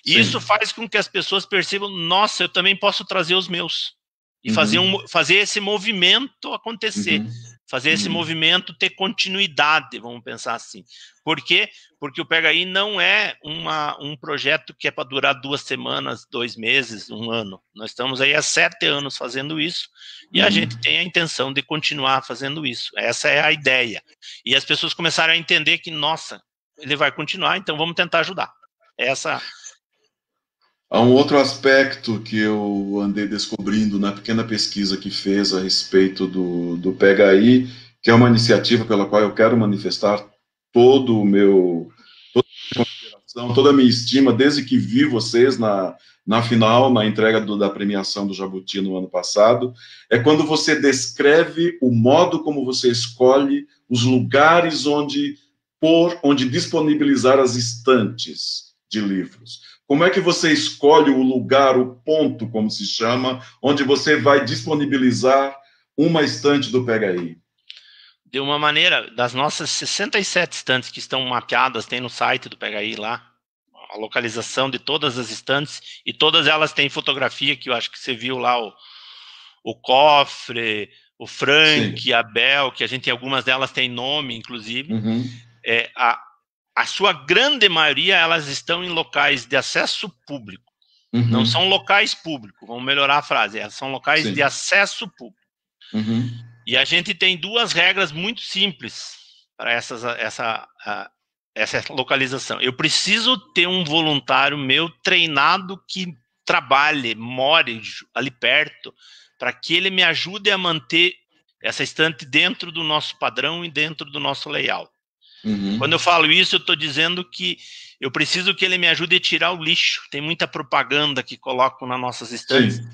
E isso faz com que as pessoas percebam, nossa, eu também posso trazer os meus. E fazer esse movimento acontecer. Fazer esse movimento ter continuidade, vamos pensar assim. Por quê? Porque o Pega Aí não é um projeto que é para durar 2 semanas, 2 meses, 1 ano. Nós estamos aí há 7 anos fazendo isso, e a gente tem a intenção de continuar fazendo isso. Essa é a ideia. E as pessoas começaram a entender que, nossa, ele vai continuar, então vamos tentar ajudar. Há um outro aspecto que eu andei descobrindo na pequena pesquisa que fez a respeito do Pega Aí, que é uma iniciativa pela qual eu quero manifestar toda a minha consideração, toda a minha estima, desde que vi vocês na final, na entrega da premiação do Jabuti no ano passado, é quando você descreve o modo como você escolhe os lugares onde disponibilizar as estantes de livros. Como é que você escolhe o lugar, o ponto, como se chama, onde você vai disponibilizar uma estante do Pega Aí? De uma maneira, das nossas 67 estantes que estão mapeadas, tem no site do Pega Aí lá, a localização de todas as estantes, e todas elas têm fotografia, que eu acho que você viu lá, o cofre, o Frank, Sim. A Bel, que a gente, algumas delas têm nome, inclusive. A sua grande maioria, elas estão em locais de acesso público. Não são locais públicos, vamos melhorar a frase, são locais Sim. de acesso público. E a gente tem 2 regras muito simples para essa localização. Eu preciso ter um voluntário meu treinado que trabalhe, more ali perto, para que ele me ajude a manter essa estante dentro do nosso padrão e dentro do nosso layout. Quando eu falo isso, eu estou dizendo que eu preciso que ele me ajude a tirar o lixo. Tem muita propaganda que colocam nas nossas estantes. Sim.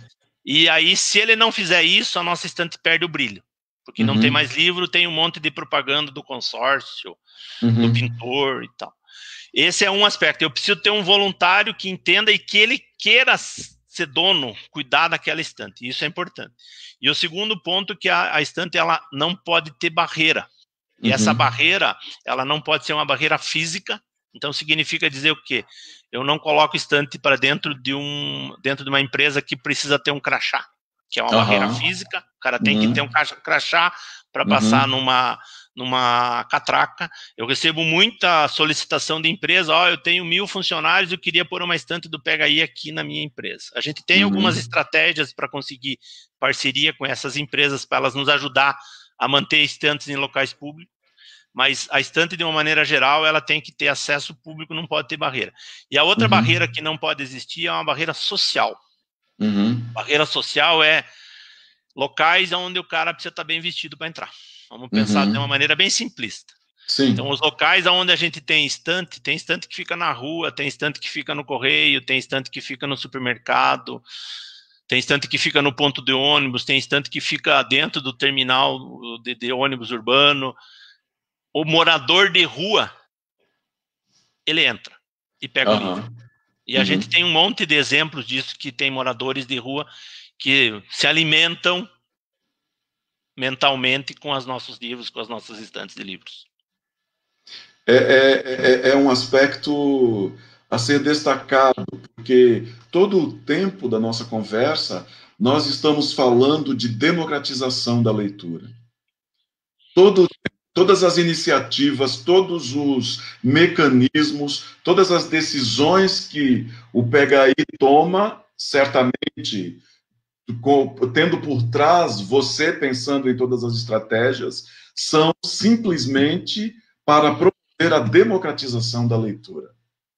E aí, se ele não fizer isso, a nossa estante perde o brilho. Porque não tem mais livro, tem um monte de propaganda do consórcio, do pintor e tal. Esse é um aspecto. Eu preciso ter um voluntário que entenda e que ele queira ser dono, cuidar daquela estante. Isso é importante. E o segundo ponto é que a estante ela não pode ter barreira. E essa barreira, ela não pode ser uma barreira física. Então, significa dizer o quê? Eu não coloco estante para dentro de uma empresa que precisa ter um crachá, que é uma barreira física. O cara tem que ter um crachá para passar numa catraca. Eu recebo muita solicitação de empresa, eu tenho 1000 funcionários, eu queria pôr uma estante do Pega Aí aqui na minha empresa. A gente tem algumas estratégias para conseguir parceria com essas empresas, para elas nos ajudar a manter estantes em locais públicos, mas a estante, de uma maneira geral, ela tem que ter acesso público, não pode ter barreira. E a outra barreira que não pode existir é uma barreira social. Barreira social é locais onde o cara precisa estar bem vestido para entrar. Vamos pensar de uma maneira bem simplista. Sim. Então, os locais onde a gente tem estante que fica na rua, tem estante que fica no correio, tem estante que fica no supermercado, tem estante que fica no ponto de ônibus, tem estante que fica dentro do terminal de ônibus urbano. O morador de rua, ele entra e pega o livro. E a gente tem um monte de exemplos disso, que tem moradores de rua que se alimentam mentalmente com os nossos livros, com as nossas estantes de livros. É um aspecto a ser destacado, porque todo o tempo da nossa conversa, nós estamos falando de democratização da leitura. Todas as iniciativas, todos os mecanismos, todas as decisões que o Pega Aí toma, certamente, tendo por trás você pensando em todas as estratégias, são simplesmente para promover a democratização da leitura,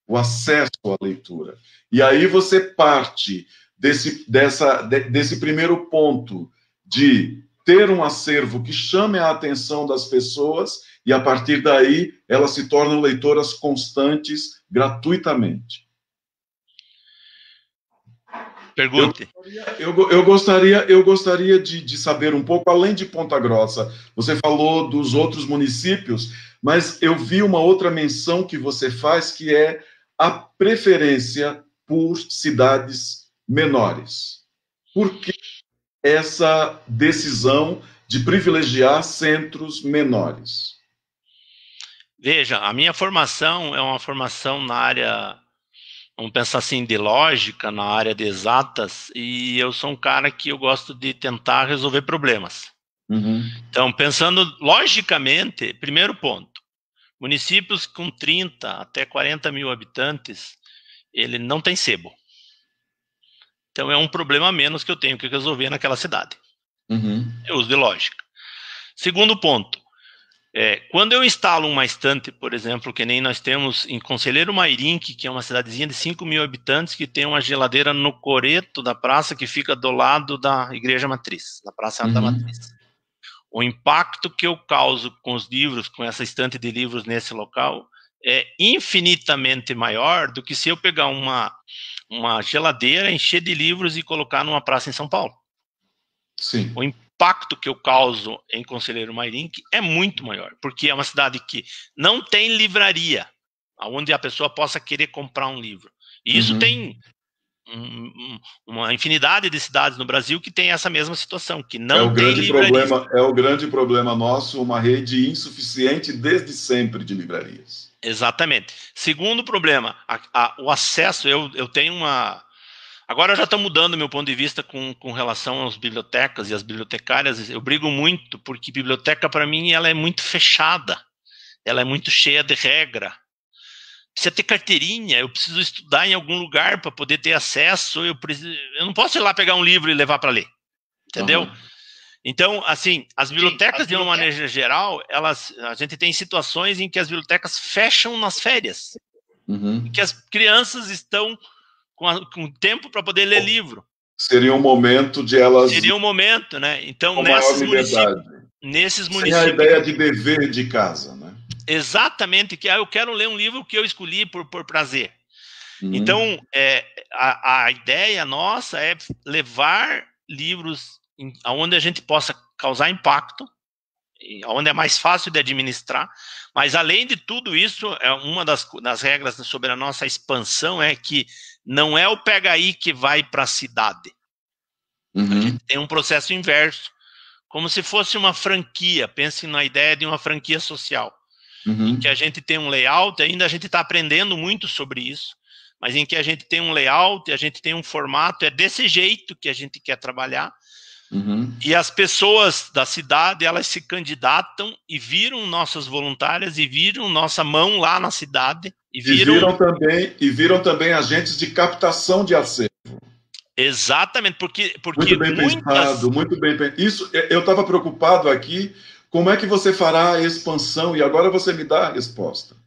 o acesso à leitura. E aí você parte desse primeiro ponto de ter um acervo que chame a atenção das pessoas e, a partir daí, elas se tornam leitoras constantes gratuitamente. Pergunte. Eu gostaria de saber um pouco, além de Ponta Grossa, você falou dos outros municípios, mas eu vi uma outra menção que você faz, que é a preferência por cidades menores. Por que essa decisão de privilegiar centros menores? Veja, a minha formação é uma formação na área, vamos pensar assim, de lógica, na área de exatas, e eu sou um cara que eu gosto de tentar resolver problemas. Uhum. Então, pensando logicamente, primeiro ponto, municípios com 30 até 40 mil habitantes, ele não tem sebo. Então, é um problema a menos que eu tenho que resolver naquela cidade. Uhum. Eu uso de lógica. Segundo ponto, quando eu instalo uma estante, por exemplo, que nem nós temos em Conselheiro Mairinque, que é uma cidadezinha de 5 mil habitantes, que tem uma geladeira no coreto da praça, que fica do lado da Igreja Matriz, da Praça da Matriz. O impacto que eu causo com os livros, com essa estante de livros nesse local, é infinitamente maior do que se eu pegar uma geladeira, encher de livros e colocar numa praça em São Paulo. Sim. O impacto que eu causo em Conselheiro Mairinque é muito maior, porque é uma cidade que não tem livraria, onde a pessoa possa querer comprar um livro. E isso tem uma infinidade de cidades no Brasil que tem essa mesma situação, que não tem livrarias. É o grande problema nosso, uma rede insuficiente desde sempre de livrarias. Exatamente. Segundo problema, o acesso, eu tenho uma... Agora eu já estou mudando meu ponto de vista com relação às bibliotecas e às bibliotecárias. Eu brigo muito, porque biblioteca, para mim, ela é muito fechada. Ela é muito cheia de regra. Precisa ter carteirinha, eu preciso estudar em algum lugar para poder ter acesso. Eu não posso ir lá pegar um livro e levar para ler. Entendeu? Uhum. Então, assim, as bibliotecas, de uma maneira geral, a gente tem situações em que as bibliotecas fecham nas férias. Em que as crianças estão com tempo para poder ler livro. Seria um momento de elas... Seria um momento, né? Então, com maior liberdade. Nesses Sem a ideia de dever de casa, né? Exatamente, que eu quero ler um livro que eu escolhi por prazer. Então, a ideia nossa é levar livros aonde a gente possa causar impacto, onde é mais fácil de administrar, mas além de tudo isso, uma das regras sobre a nossa expansão é que não é o PHI que vai para a cidade. A gente tem um processo inverso, como se fosse uma franquia. Pense na ideia de uma franquia social, em que a gente tem um layout, ainda a gente está aprendendo muito sobre isso, mas em que a gente tem um layout, a gente tem um formato, é desse jeito que a gente quer trabalhar. E as pessoas da cidade, elas se candidatam e viram nossas voluntárias e viram nossa mão lá na cidade. E viram também agentes de captação de acervo. Exatamente, porque muito bem pensado, muito bem pensado. Isso, eu estava preocupado aqui, como é que você fará a expansão? E agora você me dá a resposta.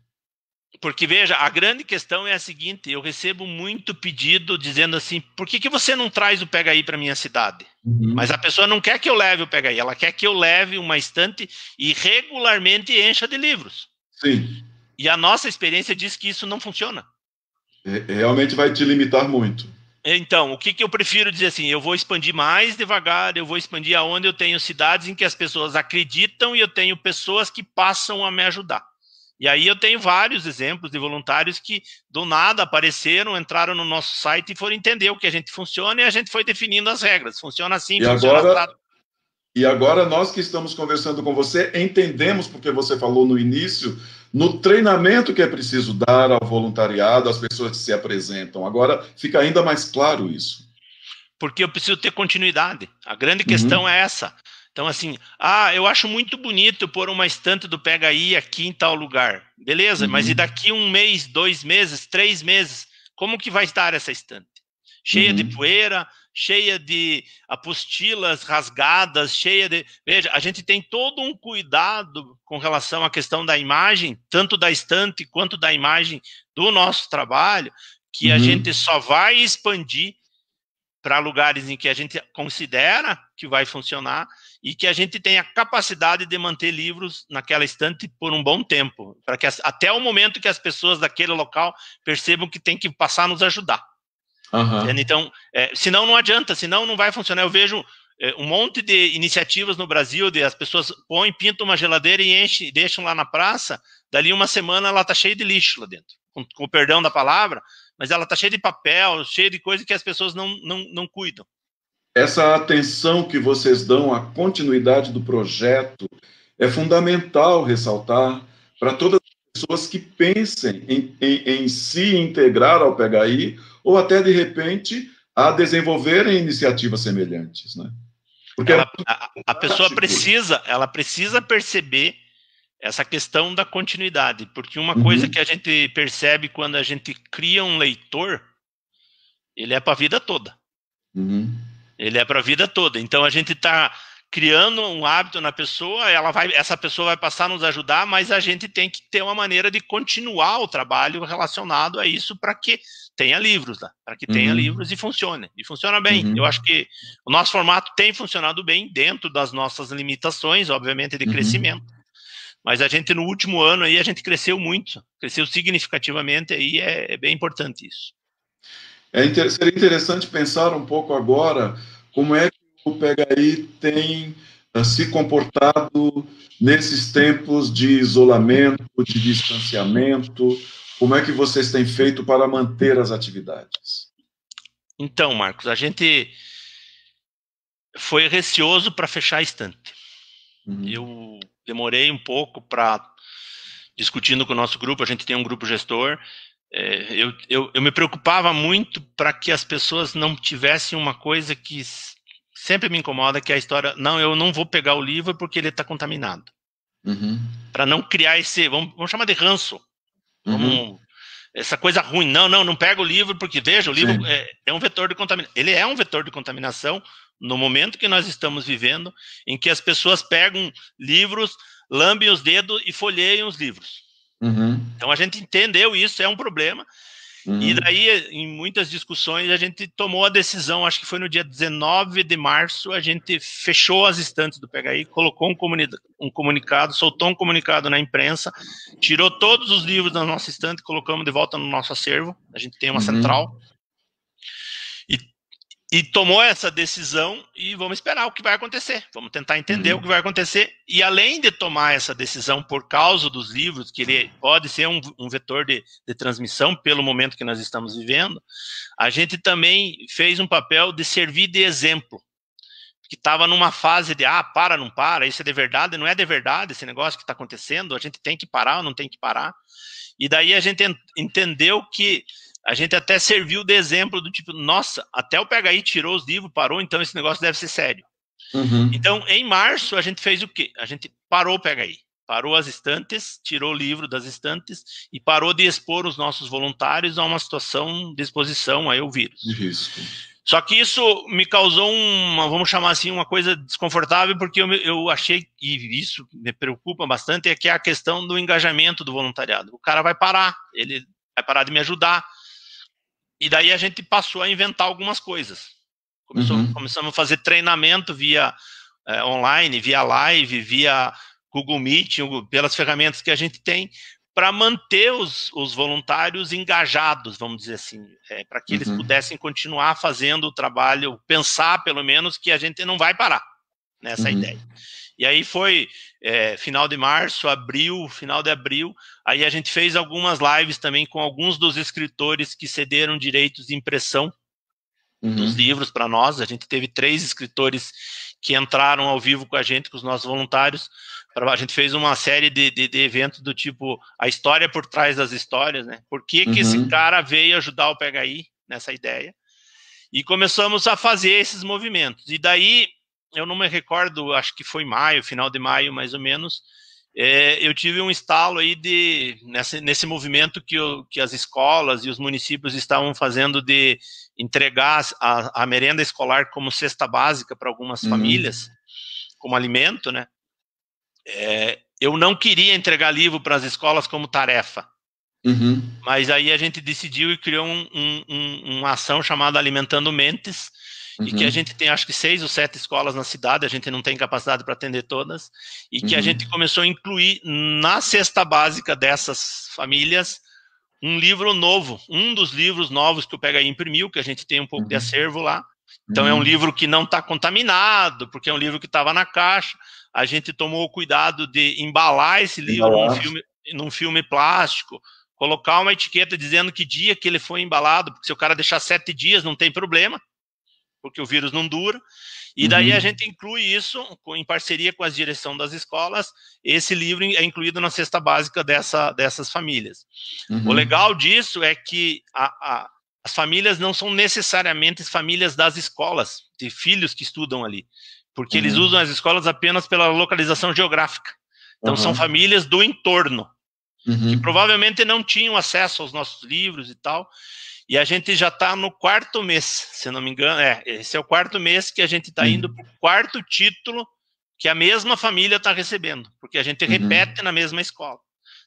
Porque, veja, a grande questão é a seguinte, eu recebo muito pedido dizendo assim, por que você não traz o PHI para minha cidade? Mas a pessoa não quer que eu leve o PHI, ela quer que eu leve uma estante e regularmente encha de livros. Sim. E a nossa experiência diz que isso não funciona. Realmente vai te limitar muito. Então, o que eu prefiro dizer assim, eu vou expandir mais devagar, eu vou expandir aonde eu tenho cidades em que as pessoas acreditam e eu tenho pessoas que passam a me ajudar. E aí eu tenho vários exemplos de voluntários que do nada apareceram, entraram no nosso site e foram entender o que a gente funciona e a gente foi definindo as regras. Funciona assim, funciona assim. E agora nós que estamos conversando com você, entendemos, porque você falou no início, no treinamento que é preciso dar ao voluntariado, às pessoas que se apresentam. Agora fica ainda mais claro isso. Porque eu preciso ter continuidade. A grande questão é essa. Então, assim, eu acho muito bonito pôr uma estante do PHI aqui em tal lugar. Beleza, mas e daqui 1 mês, 2 meses, 3 meses, como que vai estar essa estante? Cheia de poeira, cheia de apostilas rasgadas, cheia de... Veja, a gente tem todo um cuidado com relação à questão da imagem, tanto da estante quanto da imagem do nosso trabalho, que a gente só vai expandir para lugares em que a gente considera que vai funcionar e que a gente tenha capacidade de manter livros naquela estante por um bom tempo, para que até o momento que as pessoas daquele local percebam que tem que passar a nos ajudar. Então, senão não adianta, senão não vai funcionar. Eu vejo um monte de iniciativas no Brasil, as pessoas pintam uma geladeira e enchem, deixam lá na praça, dali uma semana ela está cheia de lixo lá dentro, com o perdão da palavra, mas ela está cheia de papel, cheia de coisa que as pessoas não cuidam. essa atenção que vocês dão à continuidade do projeto é fundamental ressaltar para todas as pessoas que pensem em se integrar ao PHI ou até, de repente, a desenvolverem iniciativas semelhantes, né? Porque a pessoa precisa perceber essa questão da continuidade, porque uma coisa que a gente percebe quando a gente cria um leitor, ele é para a vida toda. Ele é para a vida toda. Então a gente está criando um hábito na pessoa, essa pessoa vai passar a nos ajudar, mas a gente tem que ter uma maneira de continuar o trabalho relacionado a isso para que tenha livros, tá? Para que tenha livros e funcione. E funciona bem. Eu acho que o nosso formato tem funcionado bem dentro das nossas limitações, obviamente, de crescimento. Mas a gente, no último ano, aí, a gente cresceu muito, cresceu significativamente, aí é bem importante isso. Seria interessante pensar um pouco agora como é que o PHI tem se comportado nesses tempos de isolamento, de distanciamento, como é que vocês têm feito para manter as atividades? Então, Marcos, a gente foi receoso para fechar a estante. Eu demorei um pouco para, discutindo com o nosso grupo, a gente tem um grupo gestor, eu me preocupava muito para que as pessoas não tivessem uma coisa que sempre me incomoda, que é a história, não, eu não vou pegar o livro porque ele está contaminado. Para não criar esse, vamos chamar de ranço, essa coisa ruim, não pega o livro porque, veja, o livro é um vetor de contaminação, ele é um vetor de contaminação no momento que nós estamos vivendo, em que as pessoas pegam livros, lambem os dedos e folheiam os livros. Então a gente entendeu isso, é um problema. E daí, em muitas discussões, a gente tomou a decisão, acho que foi no dia 19 de março, a gente fechou as estantes do PHI, colocou um comunicado, soltou um comunicado na imprensa, tirou todos os livros da nossa estante, colocamos de volta no nosso acervo, a gente tem uma central, e tomou essa decisão e vamos esperar o que vai acontecer. Vamos tentar entender o que vai acontecer. E além de tomar essa decisão por causa dos livros, que ele pode ser um vetor de transmissão pelo momento que nós estamos vivendo, a gente também fez um papel de servir de exemplo. Que estava numa fase de, não para, isso é de verdade, não é de verdade esse negócio que está acontecendo, a gente tem que parar ou não tem que parar. E daí a gente entendeu que a gente até serviu de exemplo do tipo, nossa, até o PHI tirou os livros, parou, então esse negócio deve ser sério. Então, em março, a gente fez o quê? A gente parou o PHI, parou as estantes, tirou o livro das estantes e parou de expor os nossos voluntários a uma situação de exposição ao vírus. Risco. Só que isso me causou vamos chamar assim, uma coisa desconfortável, porque eu achei, e isso me preocupa bastante, é que é a questão do engajamento do voluntariado. O cara vai parar, ele vai parar de me ajudar. E daí a gente passou a inventar algumas coisas. Começamos a fazer treinamento via online, via live, via Google Meet, pelas ferramentas que a gente tem, para manter os voluntários engajados, vamos dizer assim, para que eles pudessem continuar fazendo o trabalho, pensar pelo menos que a gente não vai parar nessa ideia. E aí foi final de março, final de abril, aí a gente fez algumas lives também com alguns dos escritores que cederam direitos de impressão dos livros para nós. A gente teve 3 escritores que entraram ao vivo com a gente, com os nossos voluntários. A gente fez uma série de eventos do tipo, a história por trás das histórias, né? Por que esse cara veio ajudar o PHI nessa ideia? E começamos a fazer esses movimentos. E daí, eu não me recordo, acho que foi maio, final de maio mais ou menos, eu tive um estalo aí nesse movimento que as escolas e os municípios estavam fazendo de entregar a merenda escolar como cesta básica para algumas famílias, como alimento, né? Eu não queria entregar livro para as escolas como tarefa, mas aí a gente decidiu e criou uma ação chamada Alimentando Mentes, e que a gente tem acho que 6 ou 7 escolas na cidade, a gente não tem capacidade para atender todas, e que a gente começou a incluir na cesta básica dessas famílias um livro novo, um dos livros novos que o PHI imprimiu, que a gente tem um pouco de acervo lá. Então é um livro que não está contaminado, porque é um livro que estava na caixa. A gente tomou o cuidado de embalar esse livro num filme plástico, colocar uma etiqueta dizendo que dia que ele foi embalado, porque se o cara deixar 7 dias não tem problema. porque o vírus não dura. E daí a gente inclui isso, em parceria com a direção das escolas, esse livro é incluído na cesta básica dessas famílias. O legal disso é que as famílias não são necessariamente famílias das escolas, de filhos que estudam ali, porque eles usam as escolas apenas pela localização geográfica. Então são famílias do entorno, que provavelmente não tinham acesso aos nossos livros e tal. E a gente já está no 4º mês, se não me engano. Esse é o 4º mês que a gente está indo para o 4º título que a mesma família está recebendo, porque a gente repete na mesma escola.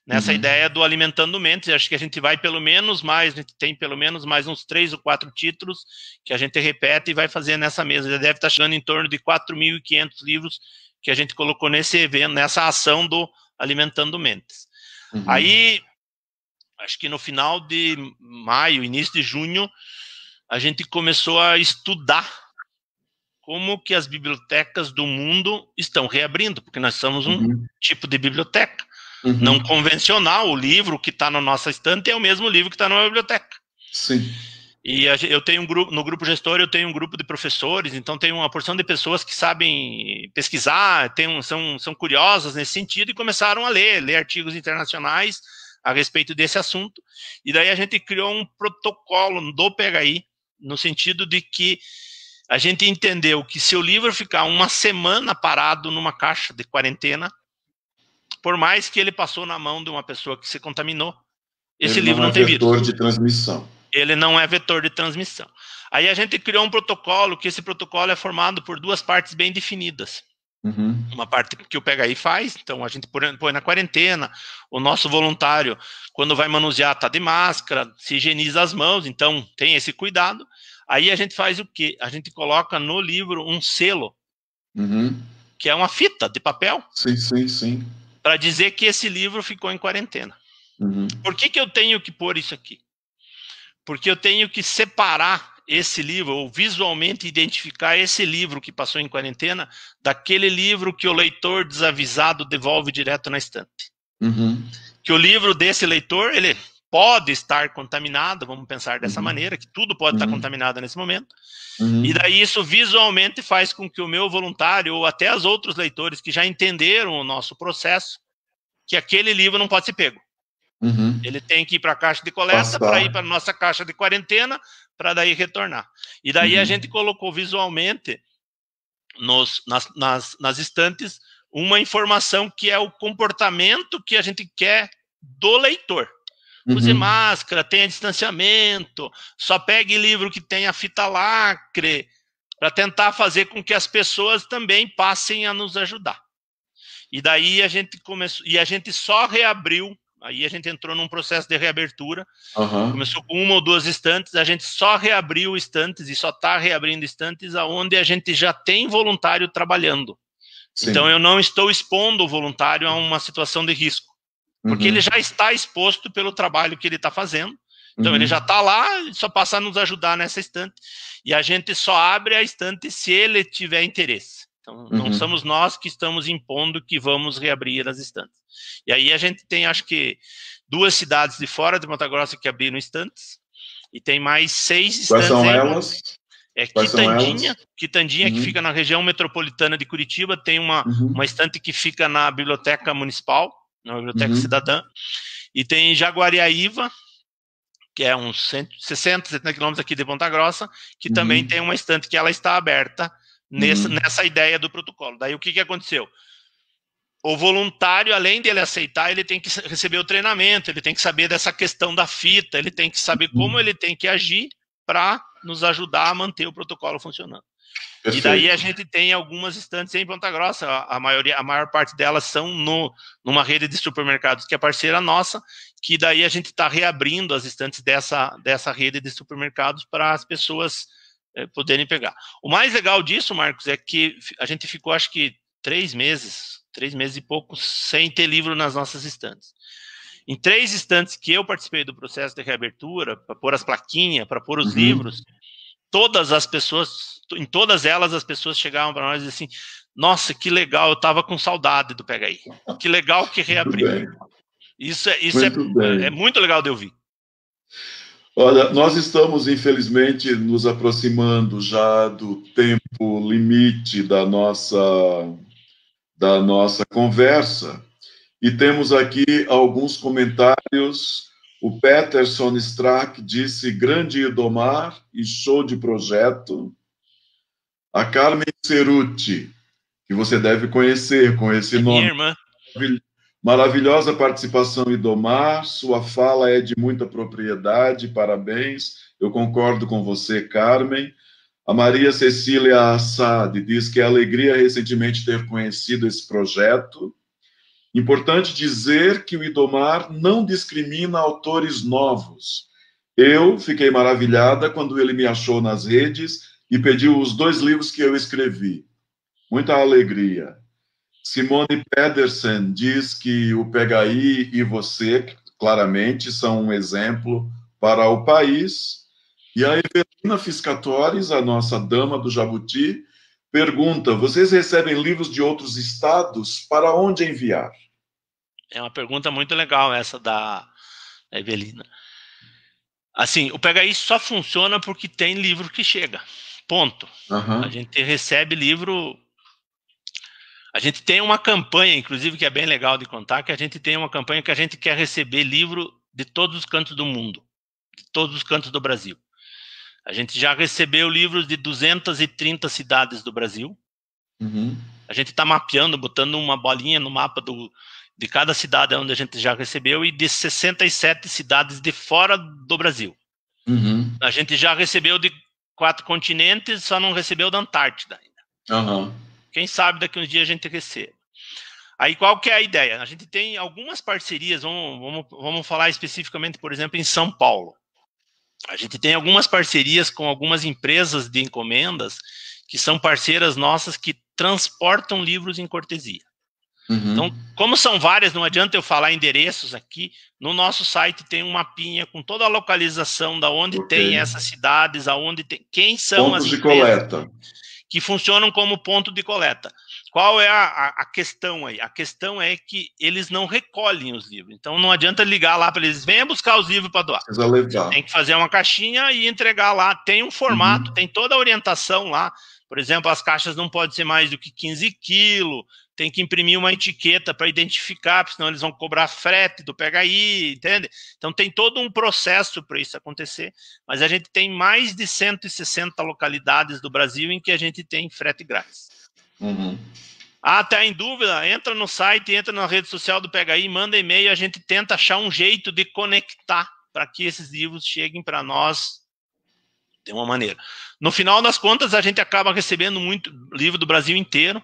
Nessa ideia do Alimentando Mentes, acho que a gente vai pelo menos mais, a gente tem pelo menos mais uns 3 ou 4 títulos que a gente repete e vai fazer nessa mesa. Já deve estar chegando em torno de 4.500 livros que a gente colocou nesse evento, nessa ação do Alimentando Mentes. Aí, acho que no final de maio, início de junho, a gente começou a estudar como que as bibliotecas do mundo estão reabrindo, porque nós somos um tipo de biblioteca não convencional. O livro que está na nossa estante é o mesmo livro que está numa biblioteca. Sim. E eu tenho no grupo gestor, eu tenho um grupo de professores, então tem uma porção de pessoas que sabem pesquisar, são curiosas nesse sentido e começaram a ler artigos internacionais a respeito desse assunto. E daí a gente criou um protocolo do PHI, no sentido de que a gente entendeu que se o livro ficar uma semana parado numa caixa de quarentena, por mais que ele passou na mão de uma pessoa que se contaminou, esse livro não tem vírus. Ele não é vetor de transmissão. Ele não é vetor de transmissão. Aí a gente criou um protocolo, que esse protocolo é formado por 2 partes bem definidas. Uma parte que o PHI faz, então a gente põe na quarentena, o nosso voluntário, quando vai manusear, está de máscara, se higieniza as mãos, então tem esse cuidado. Aí a gente faz o quê? A gente coloca no livro um selo, que é uma fita de papel, sim. para dizer que esse livro ficou em quarentena. Por que eu tenho que pôr isso aqui? Porque eu tenho que separar esse livro, ou visualmente identificar esse livro que passou em quarentena, daquele livro que o leitor desavisado devolve direto na estante. Que o livro desse leitor, ele pode estar contaminado, vamos pensar dessa maneira, que tudo pode estar contaminado nesse momento, e daí isso visualmente faz com que o meu voluntário, ou até os outros leitores que já entenderam o nosso processo, que aquele livro não pode ser pego. Ele tem que ir para a caixa de coleta, para ir para a nossa caixa de quarentena, para daí retornar. E daí a gente colocou visualmente nas estantes uma informação que é o comportamento que a gente quer do leitor. Use máscara, tenha distanciamento, só pegue livro que tenha fita lacre, para tentar fazer com que as pessoas também passem a nos ajudar. E daí a gente começou, e a gente só reabriu. Aí a gente entrou num processo de reabertura, começou com 1 ou 2 estantes, a gente só reabriu estantes e só está reabrindo estantes onde a gente já tem voluntário trabalhando. Sim. Então eu não estou expondo o voluntário a uma situação de risco, porque ele já está exposto pelo trabalho que ele está fazendo, então ele já está lá, só passa a nos ajudar nessa estante, e a gente só abre a estante se ele tiver interesse. Então, não somos nós que estamos impondo que vamos reabrir as estantes. E aí a gente tem, acho que, 2 cidades de fora de Ponta Grossa que abriram estantes, e tem mais 6 estantes. Quais são elas? Quitandinha, que fica na região metropolitana de Curitiba, tem uma estante que fica na Biblioteca Municipal, na Biblioteca Cidadã, e tem Jaguariaíva, que é uns 60, 70 quilômetros aqui de Ponta Grossa, que também tem uma estante que ela está aberta, nessa ideia do protocolo. Daí o que aconteceu? O voluntário, além dele aceitar, ele tem que receber o treinamento, ele tem que saber dessa questão da fita, ele tem que saber como ele tem que agir para nos ajudar a manter o protocolo funcionando. Perfeito. E daí a gente tem algumas estantes em Ponta Grossa, a maior parte delas são numa rede de supermercados que é parceira nossa, que daí a gente está reabrindo as estantes dessa rede de supermercados para as pessoas poderem pegar. O mais legal disso, Marcos, é que a gente ficou, acho que 3 meses e pouco, sem ter livro nas nossas estantes. Em 3 estantes que eu participei do processo de reabertura, para pôr as plaquinhas, para pôr os livros, todas as pessoas, em todas elas, as pessoas chegavam para nós e diziam assim, nossa, que legal, eu estava com saudade do PHI. Que legal que reabriu. Isso é muito legal de ouvir. Olha, nós estamos, infelizmente, nos aproximando já do tempo limite da nossa conversa, e temos aqui alguns comentários. O Peterson Strack disse: grande Idomar e show de projeto. A Carmen Ceruti, que você deve conhecer com esse Minha nome. irmã. Maravilhosa participação, Idomar. Sua fala é de muita propriedade, parabéns. Eu concordo com você, Carmen. A Maria Cecília Assad diz que é alegria recentemente ter conhecido esse projeto. Importante dizer que o Idomar não discrimina autores novos. Eu fiquei maravilhada quando ele me achou nas redes e pediu os 2 livros que eu escrevi. Muita alegria. Simone Pedersen diz que o Pegaí e você, claramente, são um exemplo para o país. E a Evelina Fiscatores, a nossa dama do Jabuti, pergunta: vocês recebem livros de outros estados? Para onde enviar? É uma pergunta muito legal essa da Evelina. Assim, o Pegaí só funciona porque tem livro que chega. Ponto. A gente recebe livro. A gente tem uma campanha, inclusive, que é bem legal de contar, que a gente tem uma campanha que a gente quer receber livro de todos os cantos do mundo, de todos os cantos do Brasil. A gente já recebeu livros de 230 cidades do Brasil. A gente está mapeando, botando uma bolinha no mapa de cada cidade onde a gente já recebeu e de 67 cidades de fora do Brasil. A gente já recebeu de 4 continentes, só não recebeu da Antártida ainda. Quem sabe daqui uns dias a gente recebe. Aí qual que é a ideia? A gente tem algumas parcerias, vamos falar especificamente, por exemplo, em São Paulo. A gente tem algumas parcerias com algumas empresas de encomendas que são parceiras nossas que transportam livros em cortesia. Então, como são várias, não adianta eu falar endereços aqui. No nosso site tem um mapinha com toda a localização da onde tem essas cidades, aonde tem, quem são pontos as de empresas coleta que funcionam como ponto de coleta. Qual é a questão aí? A questão é que eles não recolhem os livros. Então não adianta ligar lá para eles, venha buscar os livros para doar. Tem que fazer uma caixinha e entregar lá. Tem um formato, tem toda a orientação lá. Por exemplo, as caixas não podem ser mais do que 15 quilos. Tem que imprimir uma etiqueta para identificar, senão eles vão cobrar frete do Pegaí, entende? Então tem todo um processo para isso acontecer, mas a gente tem mais de 160 localidades do Brasil em que a gente tem frete grátis. Ah, tá em dúvida? Entra no site, entra na rede social do Pegaí, manda e-mail, a gente tenta achar um jeito de conectar para que esses livros cheguem para nós de uma maneira. No final das contas, a gente acaba recebendo muito livro do Brasil inteiro.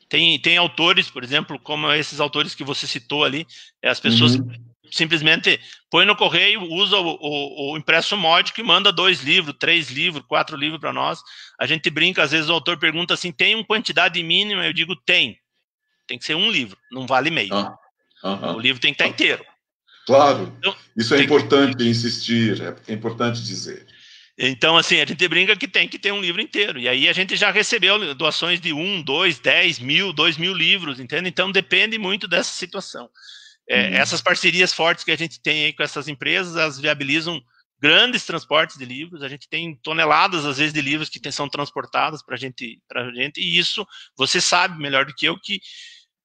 Tem autores, por exemplo, como esses autores que você citou ali, as pessoas simplesmente põem no correio, usa o impresso módico e manda 2 livros, 3 livros, 4 livros para nós. A gente brinca, às vezes o autor pergunta assim, tem uma quantidade mínima? Eu digo, tem que ser 1 livro, não vale meio. O livro tem que estar inteiro. Claro, então, isso é importante insistir, é importante dizer. Então, assim, a gente brinca que tem que ter um livro inteiro. E aí a gente já recebeu doações de 1, 2, 10 mil, 2 mil livros, entende? Então depende muito dessa situação. Essas parcerias fortes que a gente tem aí com essas empresas, elas viabilizam grandes transportes de livros. A gente tem toneladas, às vezes, de livros que são transportados para a gente. E isso, você sabe melhor do que eu, que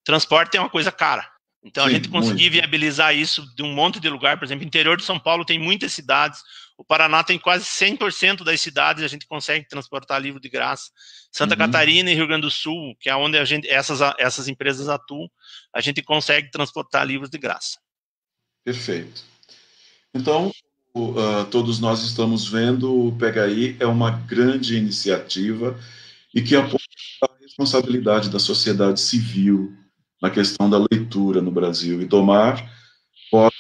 transporte é uma coisa cara. Então, a gente conseguir viabilizar isso de um monte de lugar, por exemplo, interior de São Paulo tem muitas cidades, o Paraná tem quase 100% das cidades, a gente consegue transportar livro de graça. Santa Catarina e Rio Grande do Sul, que é onde essas empresas atuam, a gente consegue transportar livros de graça. Perfeito. Então, todos nós estamos vendo, o Pegaí é uma grande iniciativa e que aponta a responsabilidade da sociedade civil na questão da leitura no Brasil. E Idomar pode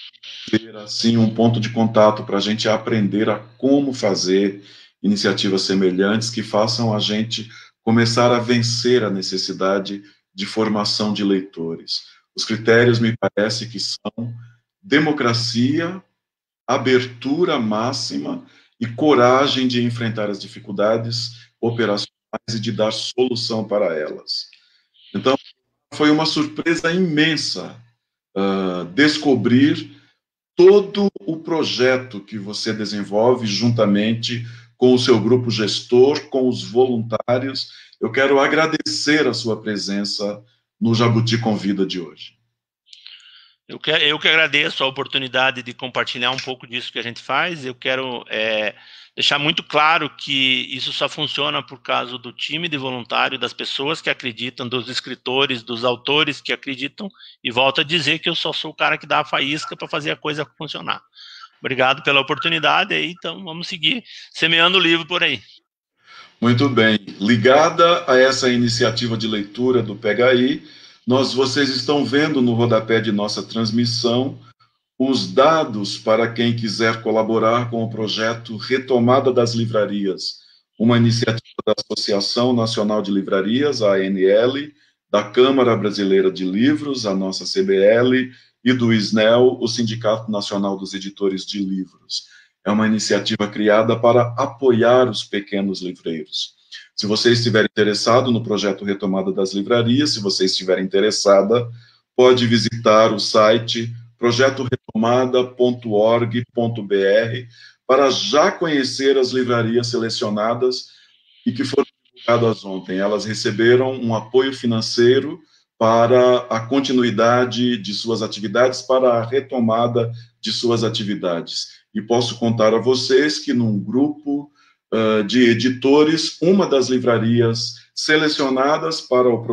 ser, assim, um ponto de contato para a gente aprender a como fazer iniciativas semelhantes que façam a gente começar a vencer a necessidade de formação de leitores. Os critérios, me parece, que são democracia, abertura máxima e coragem de enfrentar as dificuldades operacionais e de dar solução para elas. Então, foi uma surpresa imensa descobrir todo o projeto que você desenvolve juntamente com o seu grupo gestor, com os voluntários. Eu quero agradecer a sua presença no Jabuti Convida de hoje. Eu que agradeço a oportunidade de compartilhar um pouco disso que a gente faz. Eu quero deixar muito claro que isso só funciona por causa do time de voluntário, das pessoas que acreditam, dos escritores, dos autores que acreditam, e volto a dizer que eu só sou o cara que dá a faísca para fazer a coisa funcionar. Obrigado pela oportunidade, então vamos seguir semeando o livro por aí. Muito bem. Ligada a essa iniciativa de leitura do PHI, vocês estão vendo no rodapé de nossa transmissão os dados para quem quiser colaborar com o projeto Retomada das Livrarias, uma iniciativa da Associação Nacional de Livrarias, a ANL, da Câmara Brasileira de Livros, a nossa CBL, e do SNEL, o Sindicato Nacional dos Editores de Livros. É uma iniciativa criada para apoiar os pequenos livreiros. Se você estiver interessado no projeto Retomada das Livrarias, se você estiver interessada, pode visitar o site projetoretomada.org.br para já conhecer as livrarias selecionadas e que foram divulgadas ontem. Elas receberam um apoio financeiro para a continuidade de suas atividades, para a retomada de suas atividades. E posso contar a vocês que num grupo de editores, uma das livrarias selecionadas pelo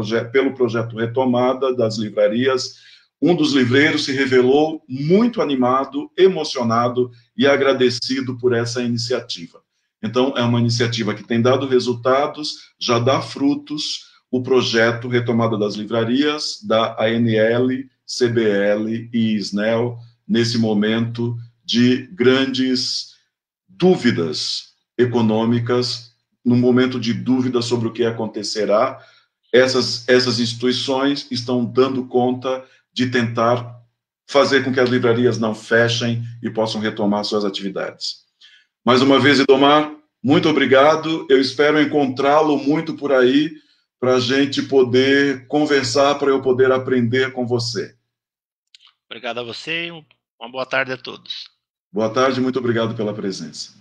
projeto Retomada das Livrarias, um dos livreiros se revelou muito animado, emocionado e agradecido por essa iniciativa. Então, é uma iniciativa que tem dado resultados, já dá frutos, o projeto Retomada das Livrarias, da ANL, CBL e SNEL, nesse momento de grandes dúvidas econômicas, num momento de dúvida sobre o que acontecerá. Essas instituições estão dando conta de tentar fazer com que as livrarias não fechem e possam retomar suas atividades. Mais uma vez, Idomar, muito obrigado. Eu espero encontrá-lo muito por aí para a gente poder conversar, para eu poder aprender com você. Obrigado a você e uma boa tarde a todos. Boa tarde, muito obrigado pela presença.